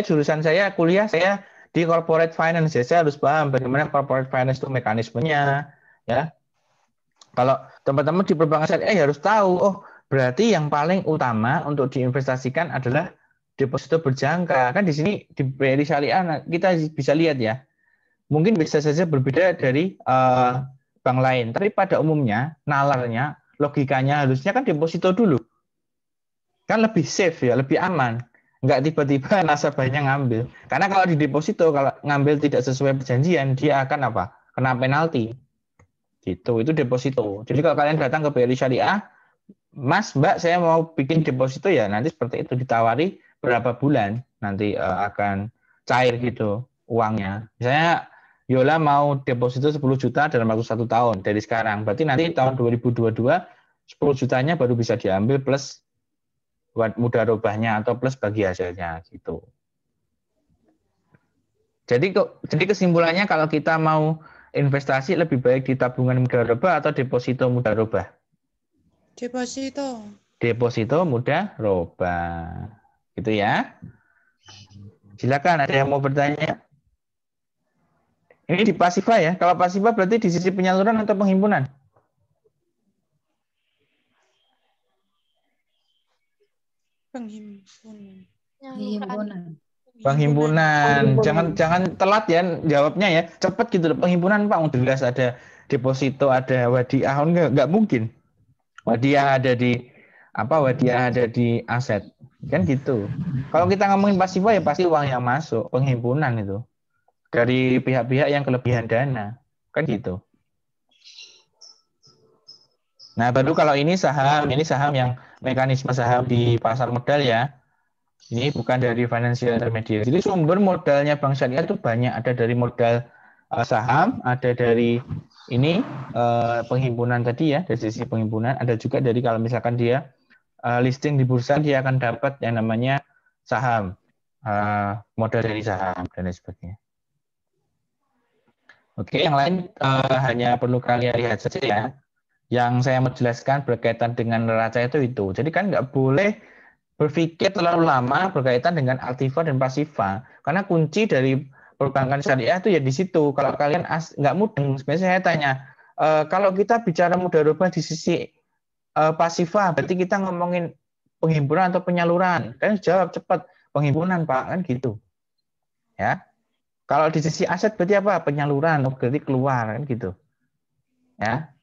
Jurusan saya kuliah, saya di corporate finance, ya, saya harus paham bagaimana corporate finance itu mekanismenya, ya. Kalau teman-teman di perbankan syariah ya harus tahu, oh berarti yang paling utama untuk diinvestasikan adalah deposito berjangka. Kan di sini di BRI Syariah kita bisa lihat ya, mungkin bisa saja berbeda dari bank lain, tapi pada umumnya nalarnya, logikanya harusnya kan deposito dulu, kan lebih safe ya, lebih aman, nggak tiba-tiba nasabahnya ngambil. Karena kalau di deposito, kalau ngambil tidak sesuai perjanjian, dia akan apa? Kena penalti. Gitu, itu deposito. Jadi kalau kalian datang ke BRI Syariah, Mas, Mbak, saya mau bikin deposito, ya nanti seperti itu, ditawari berapa bulan nanti akan cair gitu uangnya. Misalnya Yola mau deposito 10 juta dalam waktu 1 tahun dari sekarang. Berarti nanti tahun 2022 10 jutanya baru bisa diambil plus mudharabahnya atau plus bagi hasilnya gitu. Jadi kesimpulannya kalau kita mau investasi lebih baik di tabungan mudharabah atau deposito mudharabah? Deposito mudharabah. Gitu ya. Silakan, ada yang mau bertanya? Ini di pasifa ya. Kalau pasifa berarti di sisi penyaluran atau penghimpunan? Penghimpunan. Jangan telat ya jawabnya ya. Cepat gitu loh. Penghimpunan, Pak. Jelas ada deposito, ada wadiah, enggak mungkin. Wadiah ada di aset. Kan gitu. Kalau kita ngomongin pasifa ya pasti uang yang masuk, penghimpunan itu. Dari pihak-pihak yang kelebihan dana. Kan gitu. Nah, baru kalau ini saham yang mekanisme saham di pasar modal ya. Ini bukan dari financial intermediary. Jadi sumber modalnya Bank Syariah itu banyak. Ada dari modal saham, ada dari ini penghimpunan tadi ya, dari sisi penghimpunan. Ada juga dari kalau misalkan dia listing di bursa, dia akan dapat yang namanya saham, modal dari saham dan lain sebagainya. Oke, yang lain hanya perlu kalian lihat saja ya. Yang saya mau jelaskan berkaitan dengan neraca itu. Jadi kan nggak boleh berpikir terlalu lama berkaitan dengan aktiva dan pasiva. Karena kunci dari perbankan syariah itu ya di situ. Kalau kalian nggak mudeng, sebenarnya saya tanya, kalau kita bicara mudharabah di sisi pasiva, berarti kita ngomongin penghimpunan atau penyaluran. Kalian jawab cepat, penghimpunan Pak, kan gitu. Ya. Kalau di sisi aset berarti apa? Penyaluran, berarti keluar kan gitu. Ya.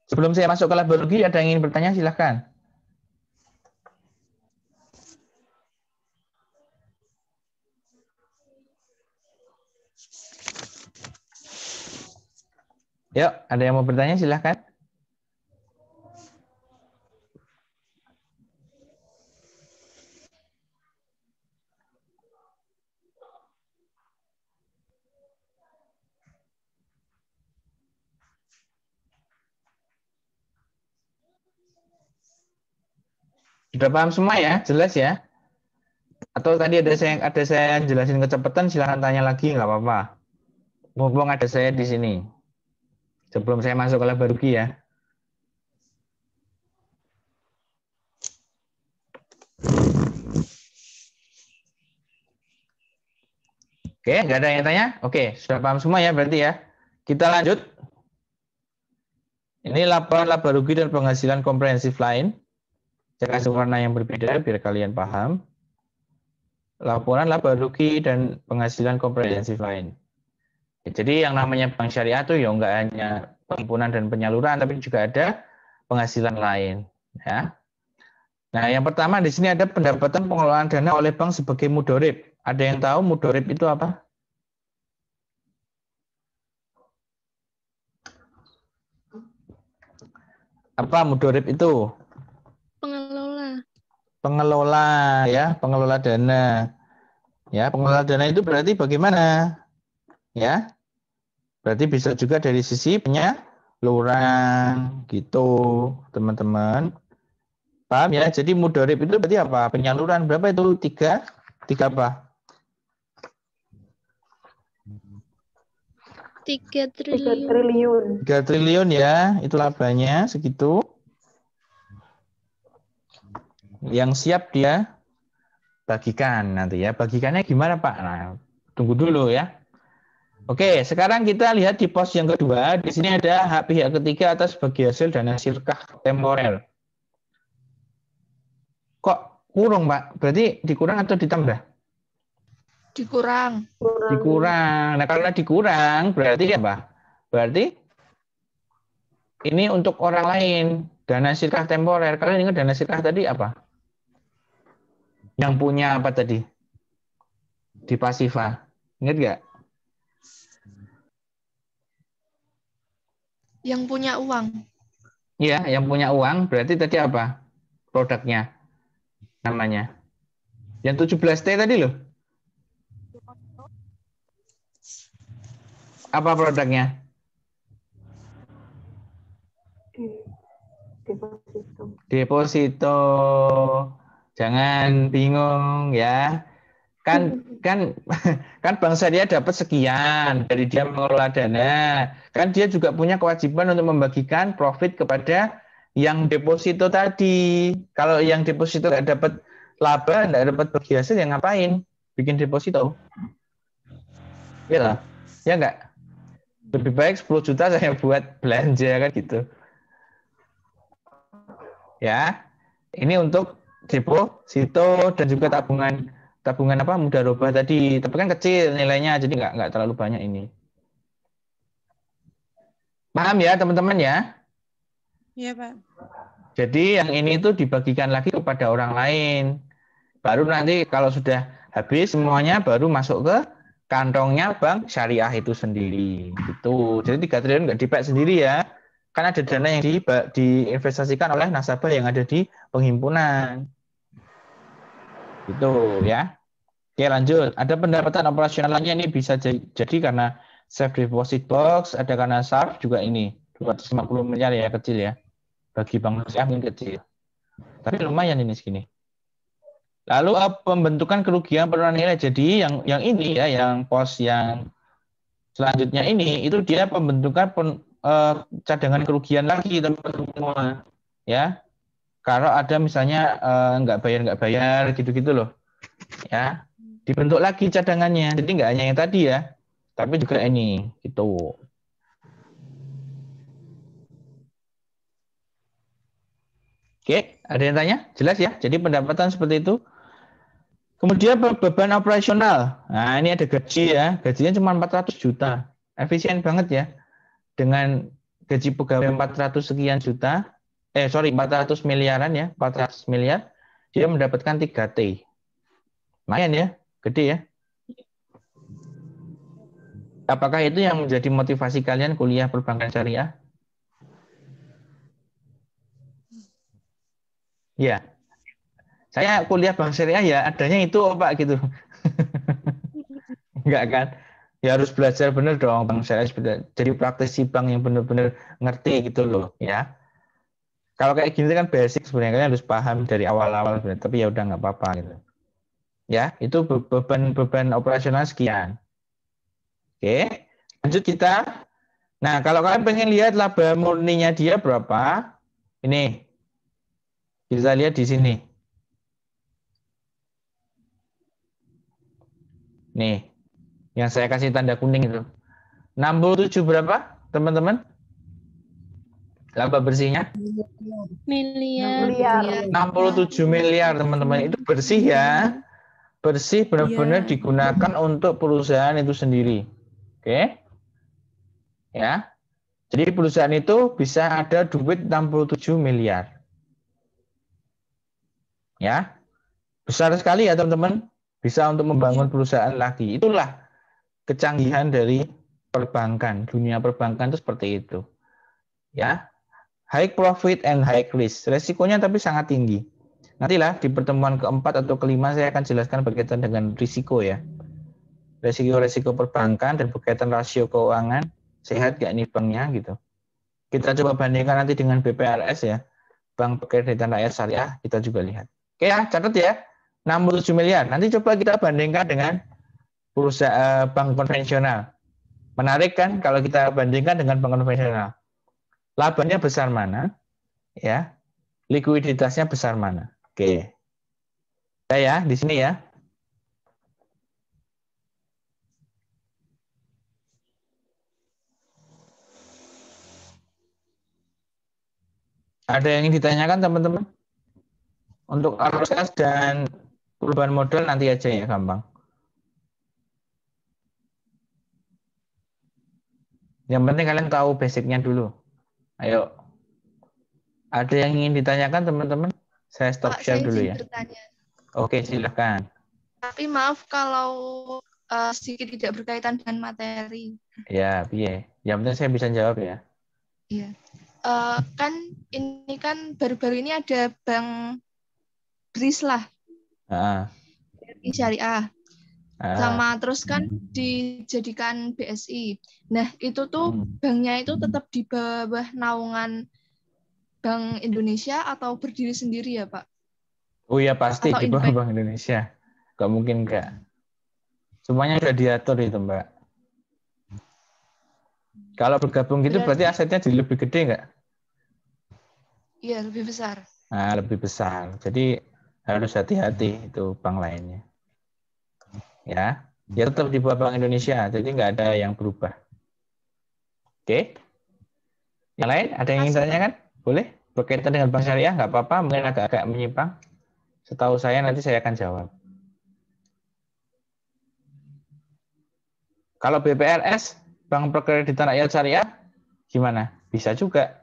Sebelum saya masuk ke laboratorium, ada yang ingin bertanya, silahkan. Yuk, ada yang mau bertanya silahkan. Sudah paham semua ya? Jelas ya? Atau tadi ada saya jelasin kecepatan, silahkan tanya lagi, nggak apa-apa. Mumpung ada saya di sini. Sebelum saya masuk ke laba rugi ya. Oke, nggak ada yang tanya? Oke, sudah paham semua ya berarti ya. Kita lanjut. Ini laporan laba rugi dan penghasilan komprehensif lain. Saya kasih warna yang berbeda biar kalian paham. Laporan laba rugi dan penghasilan komprehensif lain. Jadi yang namanya bank syariah itu ya nggak hanya penghimpunan dan penyaluran, tapi juga ada penghasilan lain. Ya. Nah, yang pertama di sini ada pendapatan pengelolaan dana oleh bank sebagai mudorib. Ada yang tahu mudorib itu apa? Apa mudorib itu? Pengelola. Pengelola ya, pengelola dana. Ya, pengelola dana itu berarti bagaimana? Ya. Berarti bisa juga dari sisi penyaluran gitu, teman-teman. Paham ya? Jadi mudorib itu berarti apa? Penyaluran berapa itu? Tiga apa? 3 triliun. 3 triliun ya, itu labanya segitu. Yang siap dia bagikan nanti ya. Bagikannya gimana Pak? Nah, tunggu dulu ya. Oke, sekarang kita lihat di pos yang kedua. Di sini ada hak pihak ketiga atas bagi hasil dana sirkah temporer. Kok kurang, Pak? Berarti dikurang atau ditambah? Dikurang. Dikurang. Nah, karena dikurang, berarti apa? Berarti ini untuk orang lain. Dana sirkah temporer. Kalian ingat dana sirkah tadi apa? Yang punya apa tadi? Di pasifa. Ingat nggak? Yang punya uang. Iya, yang punya uang. Berarti tadi apa? Produknya. Namanya. Yang 17T tadi loh. Apa produknya? Deposito. Jangan bingung ya. Kan bank syariah dapat sekian dari dia mengelola dana. Kan dia juga punya kewajiban untuk membagikan profit kepada yang deposito tadi. Kalau yang deposito nggak dapat laba, nggak dapat bagi hasil, yang ngapain? Bikin deposito. Iya lah. Ya nggak? Lebih baik 10 juta saya buat belanja kan gitu. Ya. Ini untuk deposito dan juga tabungan apa mudharabah tadi, tapi kan kecil nilainya, jadi nggak terlalu banyak ini. Paham ya teman-teman ya? Iya Pak. Jadi yang ini tuh dibagikan lagi kepada orang lain. Baru nanti kalau sudah habis semuanya baru masuk ke kantongnya bank syariah itu sendiri. Gitu. Jadi 3 triliun nggak dipakai sendiri ya. Kan ada dana yang diinvestasikan oleh nasabah yang ada di penghimpunan. Gitu ya. Oke lanjut. Ada pendapatan operasional lainnya, ini bisa jadi karena safe deposit box, ada karena SARF juga ini. 250 miliar ya, kecil ya. Bagi bank syariah mungkin kecil. Tapi lumayan ini segini. Lalu pembentukan kerugian penurunan nilai. Jadi yang ini ya, yang pos yang selanjutnya ini, itu dia pembentukan cadangan kerugian lagi teman-teman semua. Ya. Kalau ada misalnya nggak bayar gitu-gitu loh. Ya. Dibentuk lagi cadangannya. Jadi nggak hanya yang tadi ya, tapi juga ini gitu. Oke, ada yang tanya? Jelas ya? Jadi pendapatan seperti itu. Kemudian beban operasional. Nah, ini ada gaji ya. Gajinya cuma 400 juta. Efisien banget ya. Dengan gaji pegawai 400 sekian juta. 400 miliaran ya. 400 miliar. Dia mendapatkan 3T. Lumayan ya. Gede ya. Apakah itu yang menjadi motivasi kalian kuliah perbankan syariah? Ya. Saya kuliah bank syariah ya adanya itu Pak gitu. Enggak kan? Ya harus belajar benar dong bank syariah. Jadi praktisi bank yang benar-benar ngerti gitu loh ya. Kalau kayak gini kan basic sebenarnya kalian harus paham dari awal-awal sebenarnya. Tapi ya udah nggak apa-apa gitu. Ya, itu beban operasional sekian. Oke, lanjut kita. Nah, kalau kalian pengen lihat laba murninya dia berapa, ini bisa lihat di sini. Nih, yang saya kasih tanda kuning itu. 67 berapa, teman-teman? Laba bersihnya? Miliar. 67 miliar, teman-teman. Itu bersih ya. Bersih benar-benar Iya. digunakan untuk perusahaan itu sendiri. Oke? Ya. Jadi perusahaan itu bisa ada duit 67 miliar. Ya. Besar sekali ya, teman-teman. Bisa untuk membangun perusahaan lagi. Itulah kecanggihan dari perbankan. Dunia perbankan itu seperti itu. Ya. High profit and high risk. Resikonya tapi sangat tinggi. Nantilah di pertemuan keempat atau kelima saya akan jelaskan berkaitan dengan risiko ya. Risiko-risiko perbankan dan berkaitan rasio keuangan. Sehat gak nih banknya gitu. Kita coba bandingkan nanti dengan BPRS ya. Bank Pekreditan Rakyat Syariah kita juga lihat. Oke ya, catat ya. 67 miliar. Nanti coba kita bandingkan dengan perusahaan bank konvensional. Menarik kan kalau kita bandingkan dengan bank konvensional. Labanya besar mana? Ya. Likuiditasnya besar mana? Oke. Ya, di sini ya. Ada yang ingin ditanyakan teman-teman? Untuk arus kas dan perubahan modal nanti aja ya, gampang. Yang penting kalian tahu basicnya dulu. Ayo. Ada yang ingin ditanyakan teman-teman? Saya stop share dulu ya. Bertanya. Oke, silakan. Tapi maaf kalau sedikit tidak berkaitan dengan materi. Ya, piye. Yang penting saya bisa jawab ya. Iya. Kan ini kan baru-baru ini ada Bank BRIS lah. BRI Syariah. Sama terus kan dijadikan BSI. Nah, itu tuh banknya itu tetap di bawah naungan Bank Indonesia atau berdiri sendiri ya, Pak? Oh ya pasti di bawah Bank Indonesia. Gak mungkin enggak. Semuanya sudah diatur itu, Mbak. Kalau bergabung gitu berarti asetnya jadi lebih gede enggak? Iya, lebih besar. Nah, lebih besar. Jadi harus hati-hati itu bank lainnya. Ya, ya tetap di bawah Bank Indonesia. Jadi nggak ada yang berubah. Oke. Yang lain ada yang ingin tanyakan? Boleh? Berkaitan dengan bank syariah nggak apa-apa. Mungkin agak-agak menyimpang. Setahu saya nanti saya akan jawab. Kalau BPRS, Bank Pekreditan Rakyat Syariah, gimana? Bisa juga.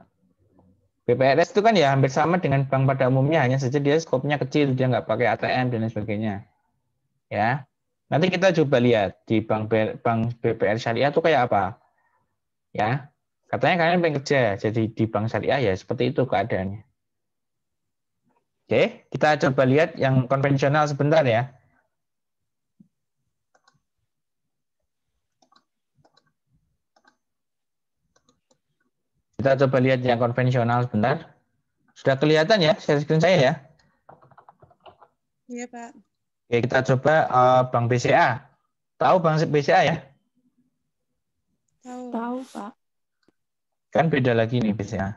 BPRS itu kan ya hampir sama dengan bank pada umumnya, hanya saja dia skopnya kecil, dia nggak pakai ATM dan lain sebagainya. Ya, nanti kita coba lihat di bank BPR Syariah itu kayak apa. Ya, katanya kalian pengen kerja, jadi di bank syariah ya seperti itu keadaannya. Oke, kita coba lihat yang konvensional sebentar ya. Kita coba lihat yang konvensional sebentar. Sudah kelihatan ya share screen saya ya? Iya, Pak. Oke, kita coba Bank BCA. Tahu Bank BCA ya? Tahu, Pak. Kan beda lagi nih BCA.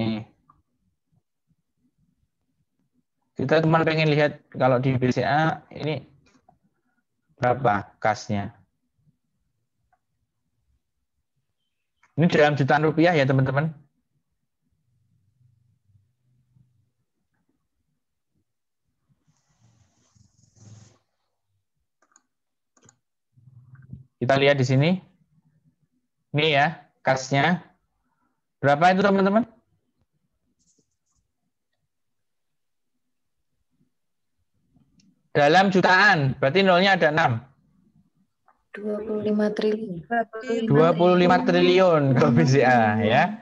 Nih. Kita cuma pengen lihat kalau di BCA ini berapa kasnya. Ini dalam jutaan rupiah ya teman-teman. Kita lihat di sini. Ini ya, kasnya. Berapa itu teman-teman? Dalam jutaan, berarti nolnya ada 6. 25 triliun. 25 triliun kalau BCA ya.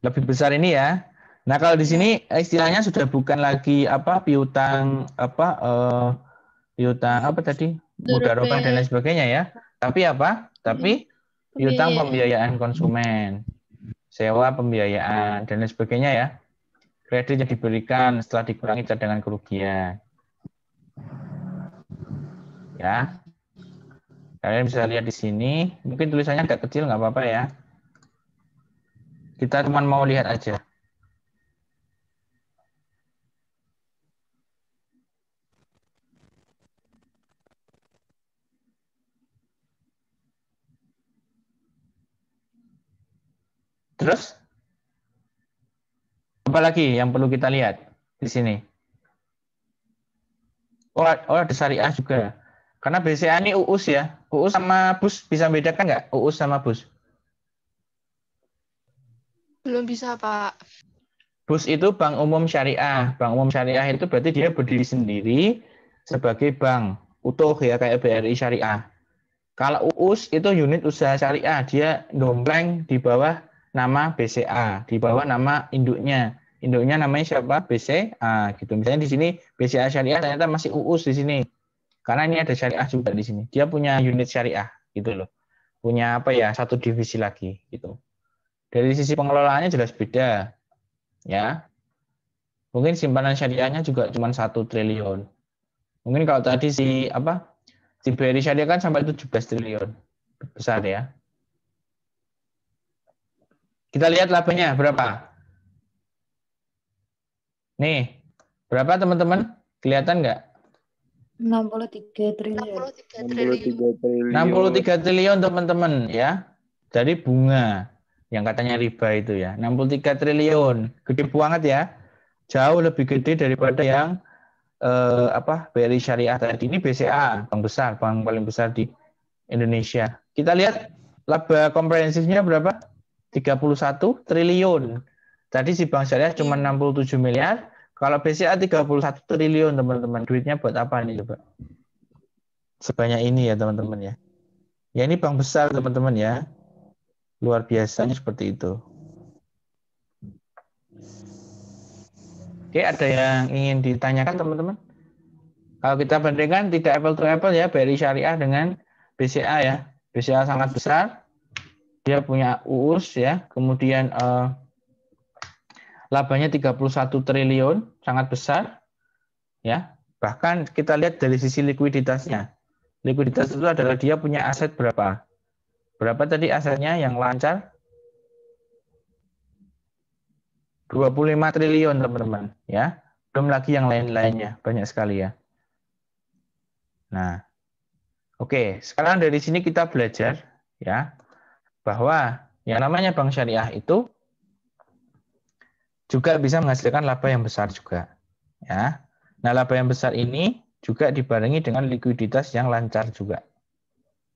Lebih besar ini ya. Nah, kalau di sini istilahnya sudah bukan lagi piutang piutang apa tadi? Mudharabah dan lain sebagainya ya. Tapi apa? Tapi piutang pembiayaan konsumen. Sewa pembiayaan dan lain sebagainya ya. Kredit yang diberikan setelah dikurangi cadangan kerugian. Ya. Kalian bisa lihat di sini, mungkin tulisannya agak kecil, nggak apa-apa ya. Kita cuma mau lihat aja. Terus, apa lagi yang perlu kita lihat di sini? Oh, ada syariah juga. Karena BCA ini UUS ya. UUS sama BUS bisa bedakan nggak? UUS sama BUS? Belum bisa, Pak. BUS itu Bank Umum Syariah. Bank Umum Syariah itu berarti dia berdiri sendiri sebagai bank utuh ya, kayak BRI Syariah. Kalau UUS itu unit usaha syariah, dia dompleng di bawah nama BCA, di bawah nama induknya. Induknya namanya siapa? BCA gitu. Misalnya di sini BCA Syariah ternyata masih UUS di sini. Karena ini ada syariah juga di sini. Dia punya unit syariah gitu loh. Punya satu divisi lagi gitu. Dari sisi pengelolaannya jelas beda. Ya. Mungkin simpanan syariahnya juga cuma 1 triliun. Mungkin kalau tadi si BRI Syariah kan sampai 17 triliun. Besar ya. Kita lihat labanya berapa. Nih, berapa teman-teman? Kelihatan nggak? 63 triliun. 63 triliun teman-teman ya. Dari bunga yang katanya riba itu ya. 63 triliun. Gede banget ya. Jauh lebih gede daripada yang BRI Syariah tadi. Ini BCA, bank besar, bank paling besar di Indonesia. Kita lihat laba komprehensifnya berapa? 31 triliun. Tadi si bank syariah cuma 67 miliar. Kalau BCA 31 triliun, teman-teman. Duitnya buat apa nih coba? Sebanyak ini ya, teman-teman ya. Ya ini bank besar, teman-teman ya. Luar biasanya seperti itu. Oke, ada yang ingin ditanyakan, teman-teman? Kalau kita bandingkan tidak apple to apple ya, BRI Syariah dengan BCA ya. BCA sangat besar. Dia punya UUS ya. Kemudian labanya 31 triliun, sangat besar. Ya. Bahkan kita lihat dari sisi likuiditasnya. Likuiditas itu adalah dia punya aset berapa? Berapa tadi asetnya yang lancar? 25 triliun, teman-teman, ya. Belum lagi yang lain-lainnya, banyak sekali ya. Nah, oke, sekarang dari sini kita belajar ya bahwa yang namanya bank syariah itu juga bisa menghasilkan laba yang besar juga, ya. Nah, laba yang besar ini juga dibarengi dengan likuiditas yang lancar juga.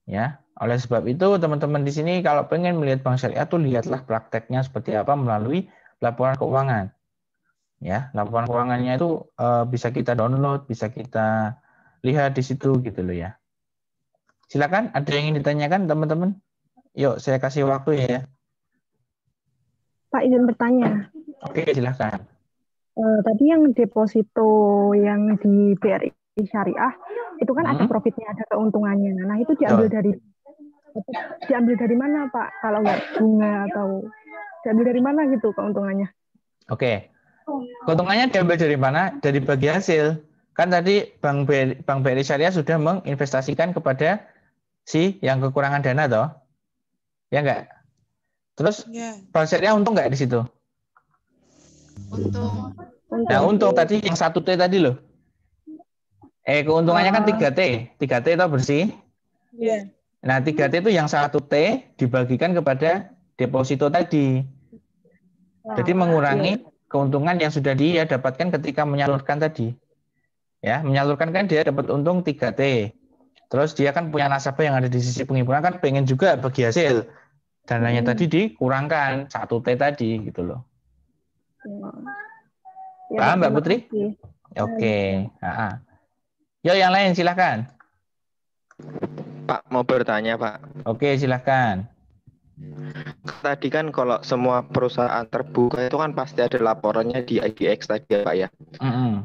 Ya, oleh sebab itu teman-teman di sini kalau pengen melihat bank syariah tuh lihatlah prakteknya seperti apa melalui laporan keuangan. Ya, laporan keuangannya itu bisa kita download, bisa kita lihat di situ gitu loh ya. Silakan, ada yang ingin ditanyakan teman-teman? Yuk, saya kasih waktu ya. Pak, izin bertanya. Oke, silakan. Tadi yang deposito yang di BRI Syariah itu kan ada profitnya, ada keuntungannya. Nah, itu diambil dari mana, Pak? Kalau nggak bunga atau diambil dari mana gitu keuntungannya? Oke. Keuntungannya diambil dari mana? Dari bagi hasil. Kan tadi Bank BRI Syariah sudah menginvestasikan kepada si yang kekurangan dana toh. Ya enggak? Terus Bank Syariah untung enggak di situ? Untung. Nah, untung tadi yang 1T tadi loh. Keuntungannya kan 3T. 3T itu bersih. Iya. Nah, 3T itu yang 1T dibagikan kepada deposito tadi. Jadi mengurangi keuntungan yang sudah dia dapatkan ketika menyalurkan tadi. Ya, menyalurkan kan dia dapat untung 3T. Terus dia kan punya nasabah yang ada di sisi penghimpunan kan pengen juga bagi hasil. Dananya tadi dikurangkan 1T tadi gitu loh. Paham Mbak Putri? Oke. Yuk yang lain silakan. Pak, mau bertanya, Pak. Oke, silahkan. Tadi kan kalau semua perusahaan terbuka itu kan pasti ada laporannya di IDX tadi ya, Pak ya.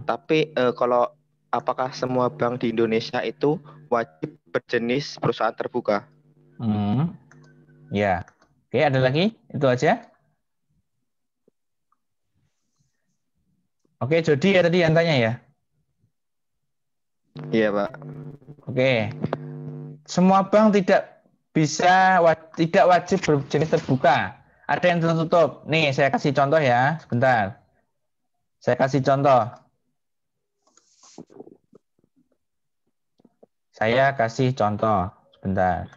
Tapi kalau apakah semua bank di Indonesia itu wajib berjenis perusahaan terbuka? Ya. Oke, ada lagi? Itu aja. Oke, Jody ya tadi yang tanya ya? Iya, Pak. Oke. Semua bank tidak wajib berjenis terbuka. Ada yang tertutup. Nih, saya kasih contoh ya. Sebentar. Saya kasih contoh. Sebentar.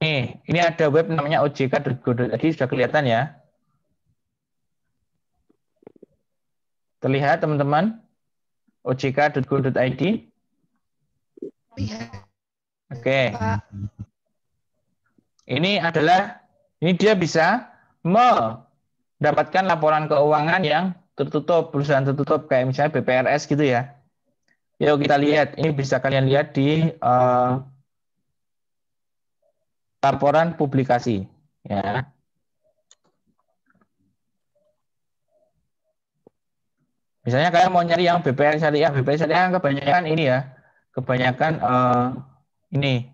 Nih, ini ada web namanya ojk.go.id, sudah kelihatan ya? Terlihat teman-teman? ojk.go.id. Oke. Ini dia bisa mendapatkan laporan keuangan yang tertutup, perusahaan tertutup kayak misalnya BPRS gitu ya. Yuk kita lihat, ini bisa kalian lihat di laporan publikasi ya. Misalnya kalian mau nyari yang BPR Syariah kebanyakan ini ya. Kebanyakan ini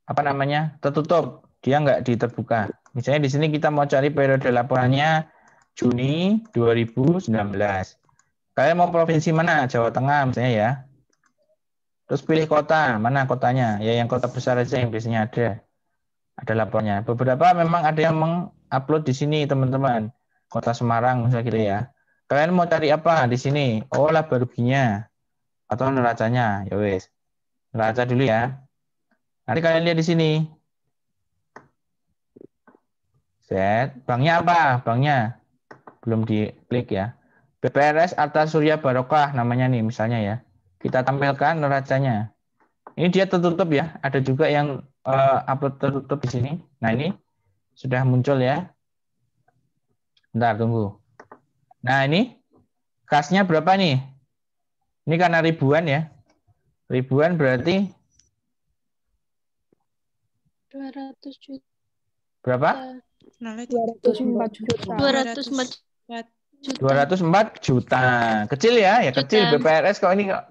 apa namanya? Tertutup. Dia nggak diterbuka. Misalnya di sini kita mau cari periode laporannya Juni 2019. Kalian mau provinsi mana? Jawa Tengah misalnya ya. Terus pilih kota, mana kotanya? Ya yang kota besar aja yang biasanya ada laporannya. Beberapa memang ada yang mengupload di sini teman-teman. Kota Semarang misalnya gitu ya. Kalian mau cari apa di sini? Oh, laba ruginya atau neracanya. Ya wes. Neraca dulu ya. Nanti kalian lihat di sini. Set, banknya apa? Banknya belum diklik ya. BPRS Arta Surya Barokah namanya nih misalnya ya. Kita tampilkan neracanya. Ini dia tertutup ya. Ada juga yang upload tertutup di sini. Nah ini sudah muncul ya. Bentar tunggu. Nah ini kasnya berapa nih? Ini karena ribuan ya. Ribuan berarti 200 juta. Berapa? 204 juta. Kecil ya, kecil BPRS kok ini kok.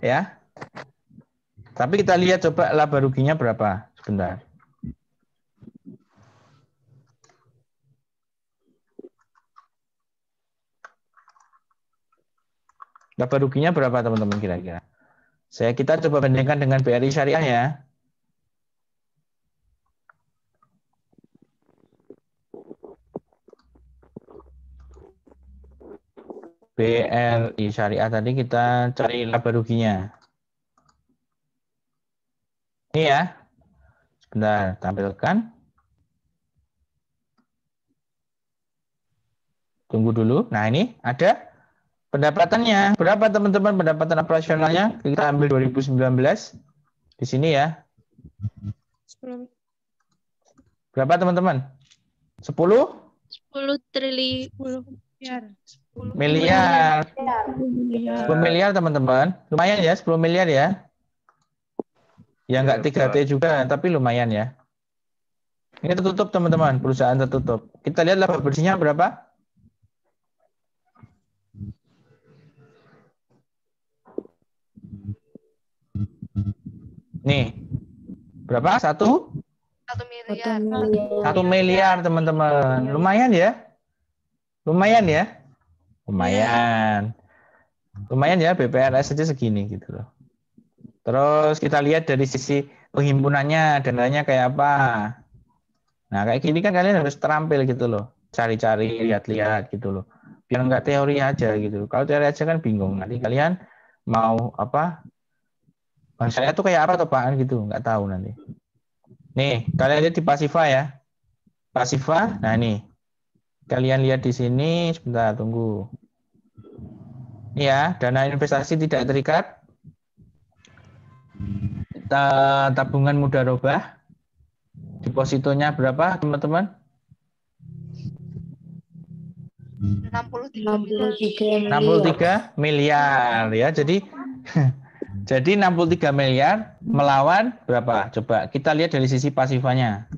Ya. Tapi kita lihat coba laba ruginya berapa. Sebentar. Laba ruginya berapa teman-teman kira-kira? Kita coba bandingkan dengan BRI Syariah ya. BRI Syariah tadi kita cari laba ruginya. Ini ya. Sebentar, tampilkan. Tunggu dulu. Nah, ini ada pendapatannya. Berapa teman-teman pendapatan operasionalnya? Kita ambil 2019 di sini ya. 10. Berapa teman-teman? 10? 10 triliun. Miliar. 10 miliar teman-teman. Lumayan ya 10 miliar ya. Ya nggak 3T juga, tapi lumayan ya. Ini tertutup teman-teman, perusahaan tertutup. Kita lihat laba bersihnya berapa? Nih, berapa? 1 miliar. 1 miliar teman-teman. Lumayan ya? Lumayan ya? Lumayan. Lumayan ya, BPRS aja segini gitu loh. Terus kita lihat dari sisi penghimpunannya, dananya kayak apa. Nah, kayak gini kan kalian harus terampil gitu loh. Cari-cari, lihat-lihat gitu loh. Biar nggak teori aja gitu. Kalau teori aja kan bingung. Nanti kalian mau apa? Bang saya tuh kayak apa tuh Pak gitu, nggak tahu nanti. Nih, kalian lihat di Pasifa ya. Pasifa, nah nih. Kalian lihat di sini, sebentar tunggu. Ini ya, dana investasi tidak terikat. Tabungan mudharabah. Depositonya berapa, teman-teman? 63 miliar ya. Jadi 63 miliar melawan berapa? Coba kita lihat dari sisi pasifannya.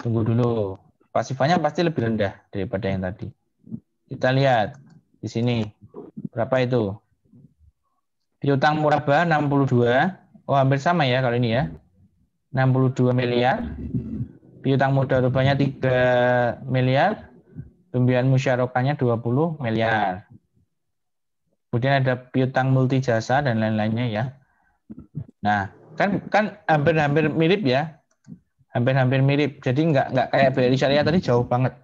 Tunggu dulu. Pasifannya pasti lebih rendah daripada yang tadi. Kita lihat di sini. Berapa itu? Piutang murabah 62. Oh, hampir sama ya kalau ini ya. 62 miliar. Piutang mudharabahnya 3 miliar. Pembiayaan musyarakahnya 20 miliar. Kemudian ada piutang multi jasa dan lain-lainnya ya. Nah, kan hampir-hampir mirip ya. Hampir-hampir mirip. Jadi nggak kayak BRI Syariah tadi jauh banget.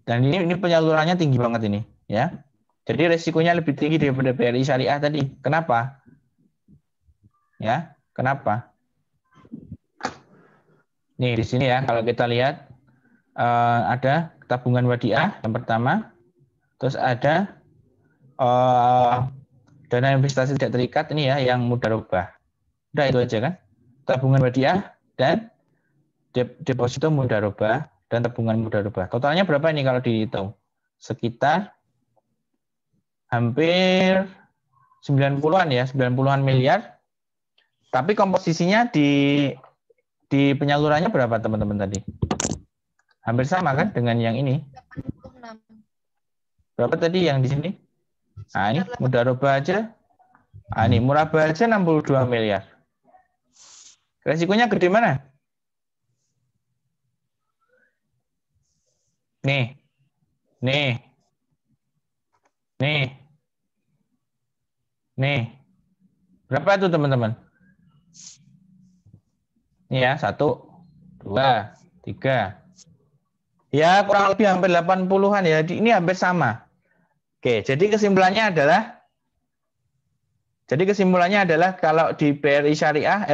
Dan ini penyalurannya tinggi banget ini, ya. Jadi resikonya lebih tinggi daripada BRI Syariah tadi. Kenapa? Ya, kenapa? Nih di sini ya, kalau kita lihat ada tabungan wadiah yang pertama, terus ada dana investasi tidak terikat ini ya, yang mudharabah. Udah itu aja kan? Tabungan wadiah dan deposito mudharabah dan tabungan mudharabah. Totalnya berapa ini kalau dihitung? Sekitar hampir 90-an ya, 90-an miliar. Tapi komposisinya di penyalurannya berapa teman-teman tadi? Hampir sama kan dengan yang ini? Berapa tadi yang di sini? Nah, ini mudharabah aja. Nah, ini murabah aja 62 miliar. Resikonya gede mana? Nih. Berapa itu teman-teman? Ini ya, 1, 2, 3. Ya, kurang lebih hampir 80-an ya. Ini hampir sama. Oke, jadi kesimpulannya adalah kalau di BRI Syariah,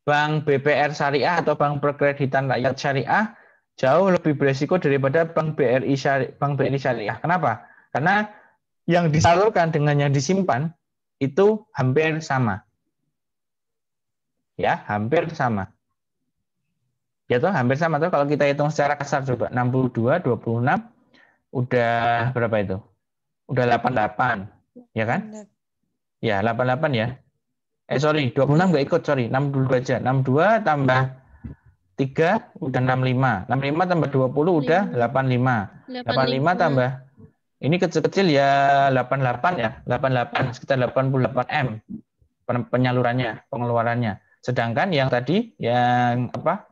Bank BPR Syariah atau Bank Perkreditan Rakyat Syariah jauh lebih beresiko daripada Bank BRI Syariah. Kenapa? Karena yang disalurkan dengan yang disimpan itu hampir sama. Ya, hampir sama. Ya toh, hampir sama tuh kalau kita hitung secara kasar coba 62 26 udah berapa itu? Udah 88, ya kan? Ya, 88 ya. 26 nggak ikut, 62 aja. 62 tambah 3 udah 65. 65 tambah 20 udah 85. 85 tambah ini kecil-kecil ya 88 ya. 88 sekitar 88 M penyalurannya, pengeluarannya. Sedangkan yang tadi yang apa?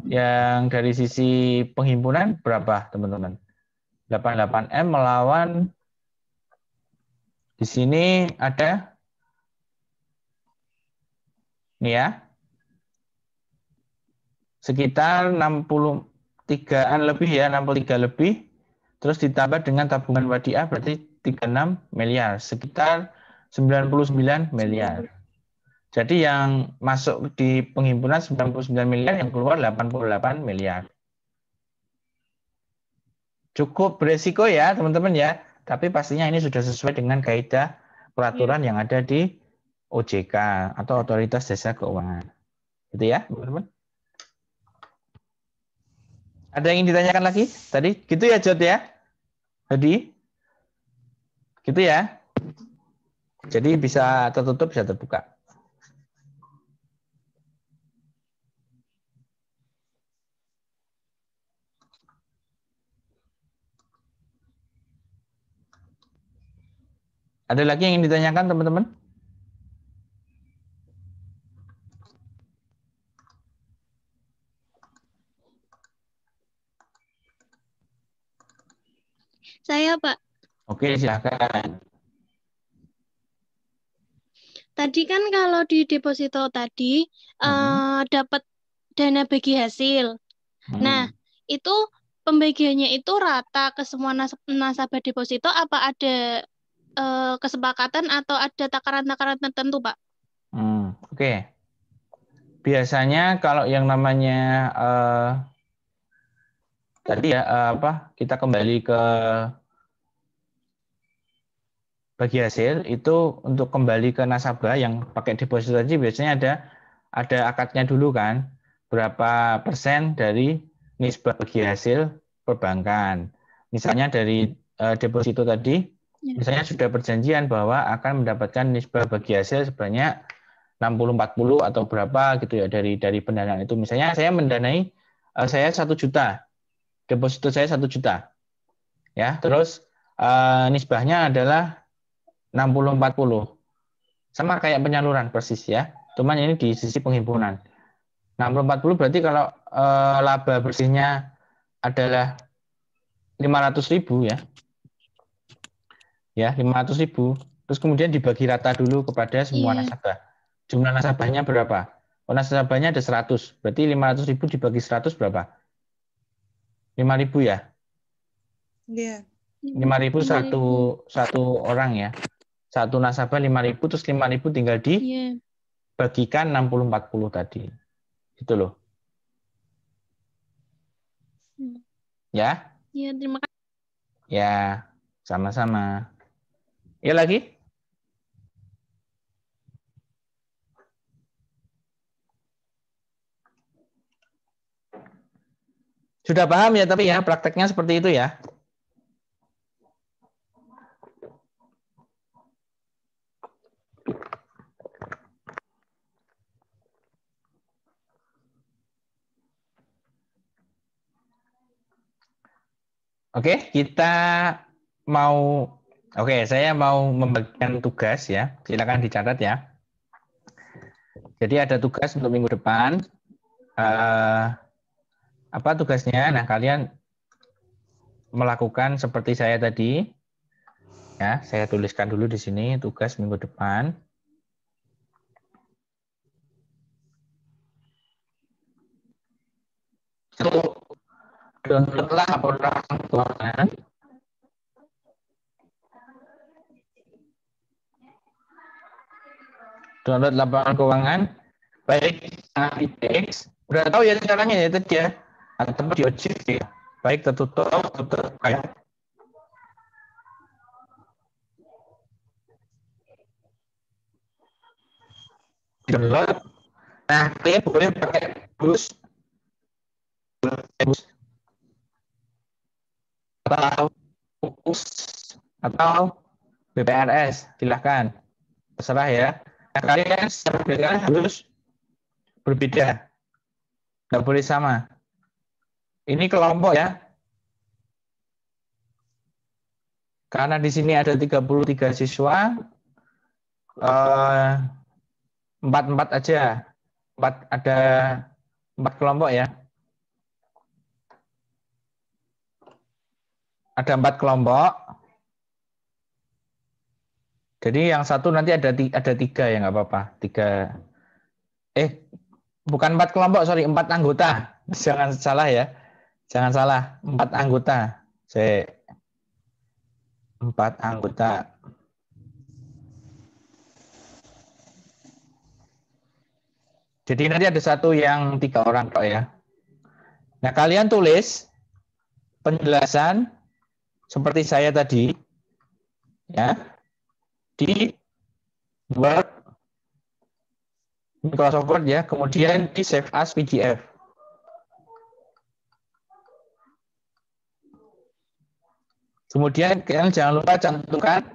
Yang dari sisi penghimpunan berapa, teman-teman? 88 M melawan di sini ada nih ya. Sekitar 63-an lebih ya, 63 lebih. Terus ditambah dengan tabungan wadiah berarti 36 miliar, sekitar 99 miliar. Jadi yang masuk di penghimpunan 99 miliar, yang keluar 88 miliar. Cukup beresiko ya teman-teman ya, tapi pastinya ini sudah sesuai dengan kaidah peraturan yang ada di OJK atau Otoritas Jasa Keuangan. Gitu ya teman-teman. Ada yang ingin ditanyakan lagi? Tadi gitu ya Jod ya? Tadi gitu ya? Jadi bisa tertutup, bisa terbuka. Ada lagi yang ingin ditanyakan teman-teman? Saya, Pak. Oke, silakan. Tadi kan kalau di deposito tadi dapat dana bagi hasil. Nah, itu pembagiannya itu rata ke semua nasabah deposito apa ada kesepakatan atau ada takaran-takaran tertentu, Pak? Oke. Biasanya kalau yang namanya tadi ya kita kembali ke bagi hasil itu untuk kembali ke nasabah yang pakai deposito tadi biasanya ada akadnya dulu kan, berapa persen dari nisbah bagi hasil perbankan. Misalnya dari deposito tadi, misalnya sudah perjanjian bahwa akan mendapatkan nisbah bagi hasil sebanyak 60-40 atau berapa gitu ya dari pendanaan itu. Misalnya saya mendanai saya 1 juta, deposito saya 1 juta, ya. Terus nisbahnya adalah 60-40, sama kayak penyaluran persis ya. Cuman ini di sisi penghimpunan. 60-40 berarti kalau laba bersihnya adalah 500.000 ya. Ya, 500.000. Terus kemudian dibagi rata dulu kepada semua nasabah. Jumlah nasabahnya berapa? Oh, nasabahnya ada 100. Berarti 500.000 dibagi 100 berapa? 5.000 ya? Iya. 5.000 satu orang ya. Satu nasabah 5.000, terus 5.000 tinggal dibagikan 60-40 tadi. Gitu loh. Ya? Iya, terima kasih. Ya, sama-sama. Ya lagi? Sudah paham ya, tapi ya prakteknya seperti itu ya. Oke, saya mau membagikan tugas ya. Silakan dicatat ya. Jadi ada tugas untuk minggu depan. Apa tugasnya? Nah, kalian melakukan seperti saya tadi. Ya, saya tuliskan dulu di sini tugas minggu depan. Downloadlah laporan keuangan. Download laporan keuangan, baik IPX. Udah tahu ya caranya ya tadi ya, atau di ojek ya, baik tertutup atau terbuka. Download. Nah, kalian boleh pakai bus atau UPUS atau BPRS, silahkan, terserah ya. Nah, kalian secara harus berbeda, nggak boleh sama. Ini kelompok ya, karena di sini ada 33 siswa, 4 aja, ada 4 kelompok ya. Ada 4 kelompok. Jadi yang satu nanti ada 3 ya, nggak apa-apa. 3. Bukan 4 kelompok, sorry, 4 anggota. Jangan salah ya. Jangan salah, 4 anggota. 4 anggota. Jadi nanti ada satu yang 3 orang kok ya. Nah, kalian tulis penjelasan seperti saya tadi ya di Word, Microsoft Word ya, kemudian di save as PDF. Kemudian kalian jangan lupa cantumkan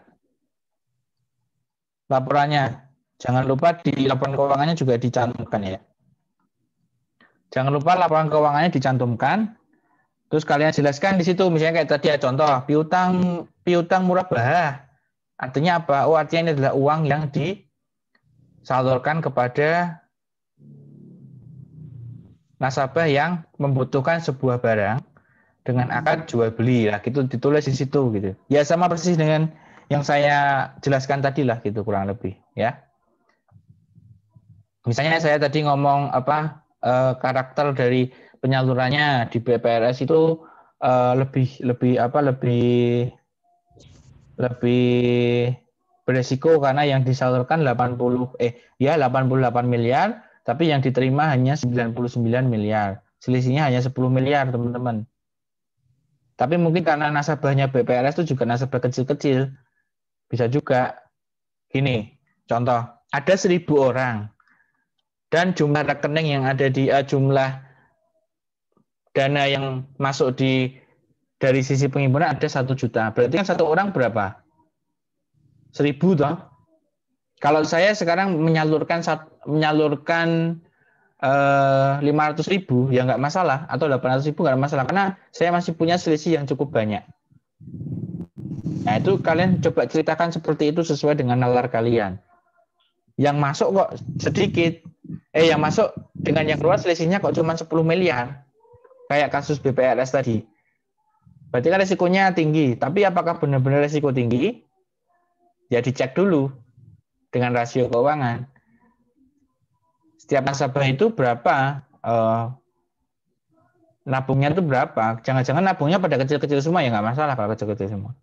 laporannya. Jangan lupa di laporan keuangannya juga dicantumkan ya. Jangan lupa laporan keuangannya dicantumkan. Terus kalian jelaskan di situ, misalnya kayak tadi ya, contoh piutang murabah. Artinya apa? Oh, artinya ini adalah uang yang disalurkan kepada nasabah yang membutuhkan sebuah barang dengan akad jual beli lah, gitu ditulis di situ gitu. Ya sama persis dengan yang saya jelaskan tadi lah gitu kurang lebih ya. Misalnya saya tadi ngomong karakter dari penyalurannya di BPRS itu lebih beresiko karena yang disalurkan 88 miliar, tapi yang diterima hanya 99 miliar. Selisihnya hanya 10 miliar, teman-teman. Tapi mungkin karena nasabahnya BPRS itu juga nasabah kecil-kecil. Bisa juga. Gini, contoh, ada 1.000 orang. Dan jumlah rekening yang ada di jumlah dana yang masuk dari sisi penghimpunan ada 1 juta. Berarti kan 1 orang berapa? 1.000 toh? Kalau saya sekarang menyalurkan 500.000 ya nggak masalah, atau 800.000 nggak masalah, karena saya masih punya selisih yang cukup banyak. Nah itu kalian coba ceritakan seperti itu sesuai dengan nalar kalian. Yang masuk kok sedikit, yang masuk dengan yang keluar selisihnya kok cuma 10 miliar, kayak kasus BPRS tadi. Berarti kan resikonya tinggi, tapi apakah benar-benar resiko tinggi? Ya dicek dulu dengan rasio keuangan. Setiap nasabah itu berapa, nabungnya itu berapa. Jangan-jangan nabungnya pada kecil-kecil semua, ya nggak masalah kalau kecil-kecil semua.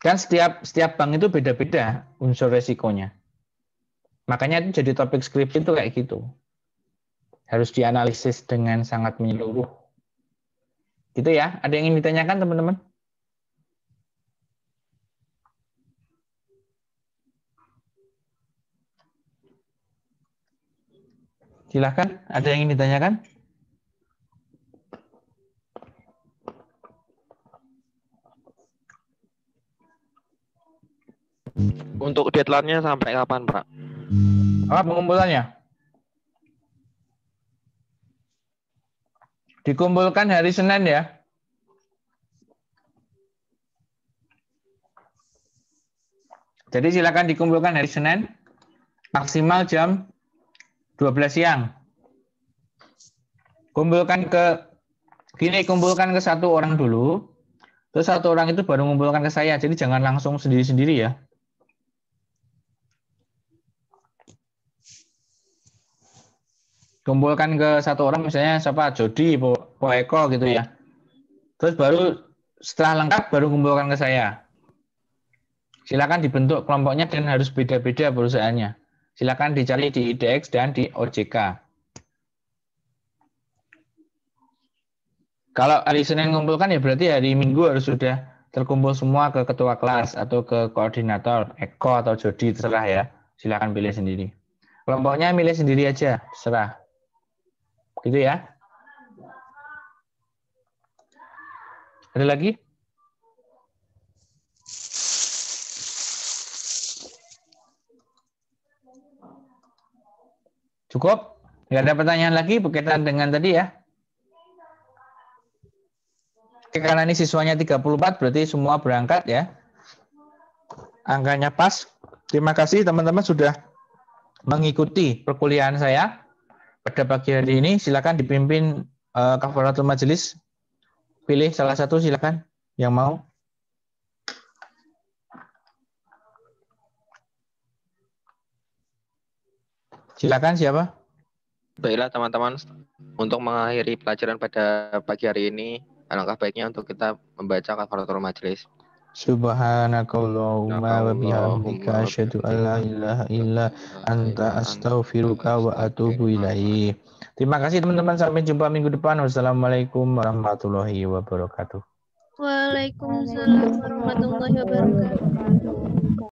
Dan setiap bank itu beda-beda unsur resikonya. Makanya itu jadi topik skripsi itu kayak gitu. Harus dianalisis dengan sangat menyeluruh. Gitu ya. Ada yang ingin ditanyakan teman-teman? Silahkan, ada yang ingin ditanyakan? Untuk deadline-nya sampai kapan, Pak? Apa pengumpulannya? Dikumpulkan hari Senin ya. Jadi silakan dikumpulkan hari Senin, maksimal jam 12 siang. Kumpulkan ke satu orang dulu, terus satu orang itu baru mengumpulkan ke saya. Jadi jangan langsung sendiri-sendiri ya. Kumpulkan ke satu orang, misalnya siapa, Jody, Po Eko gitu ya. Terus baru setelah lengkap baru kumpulkan ke saya. Silakan dibentuk kelompoknya dan harus beda-beda perusahaannya. Silakan dicari di IDX dan di OJK. Kalau hari Senin ngumpulkan ya berarti hari Minggu harus sudah terkumpul semua ke ketua kelas atau ke koordinator, Eko atau Jody, terserah ya. Silakan pilih sendiri. Kelompoknya milih sendiri aja, terserah. Gitu ya. Ada lagi? Cukup? Nggak ada pertanyaan lagi berkaitan dengan tadi ya? Karena ini siswanya 34, berarti semua berangkat ya. Angkanya pas. Terima kasih teman-teman sudah mengikuti perkuliahan saya pada pagi hari ini. Silakan dipimpin Kafaratul Majelis. Pilih salah satu, silakan yang mau. Silakan siapa? Baiklah teman-teman, untuk mengakhiri pelajaran pada pagi hari ini, alangkah baiknya untuk kita membaca Kafaratul Majelis. Subhanakallahumma wa bihamdika asyhadu an la ilaha illa anta astaghfiruka wa atubu ilaik. Terima kasih teman-teman, sampai jumpa minggu depan. Wassalamualaikum warahmatullahi wabarakatuh. Waalaikumsalam warahmatullahi wabarakatuh.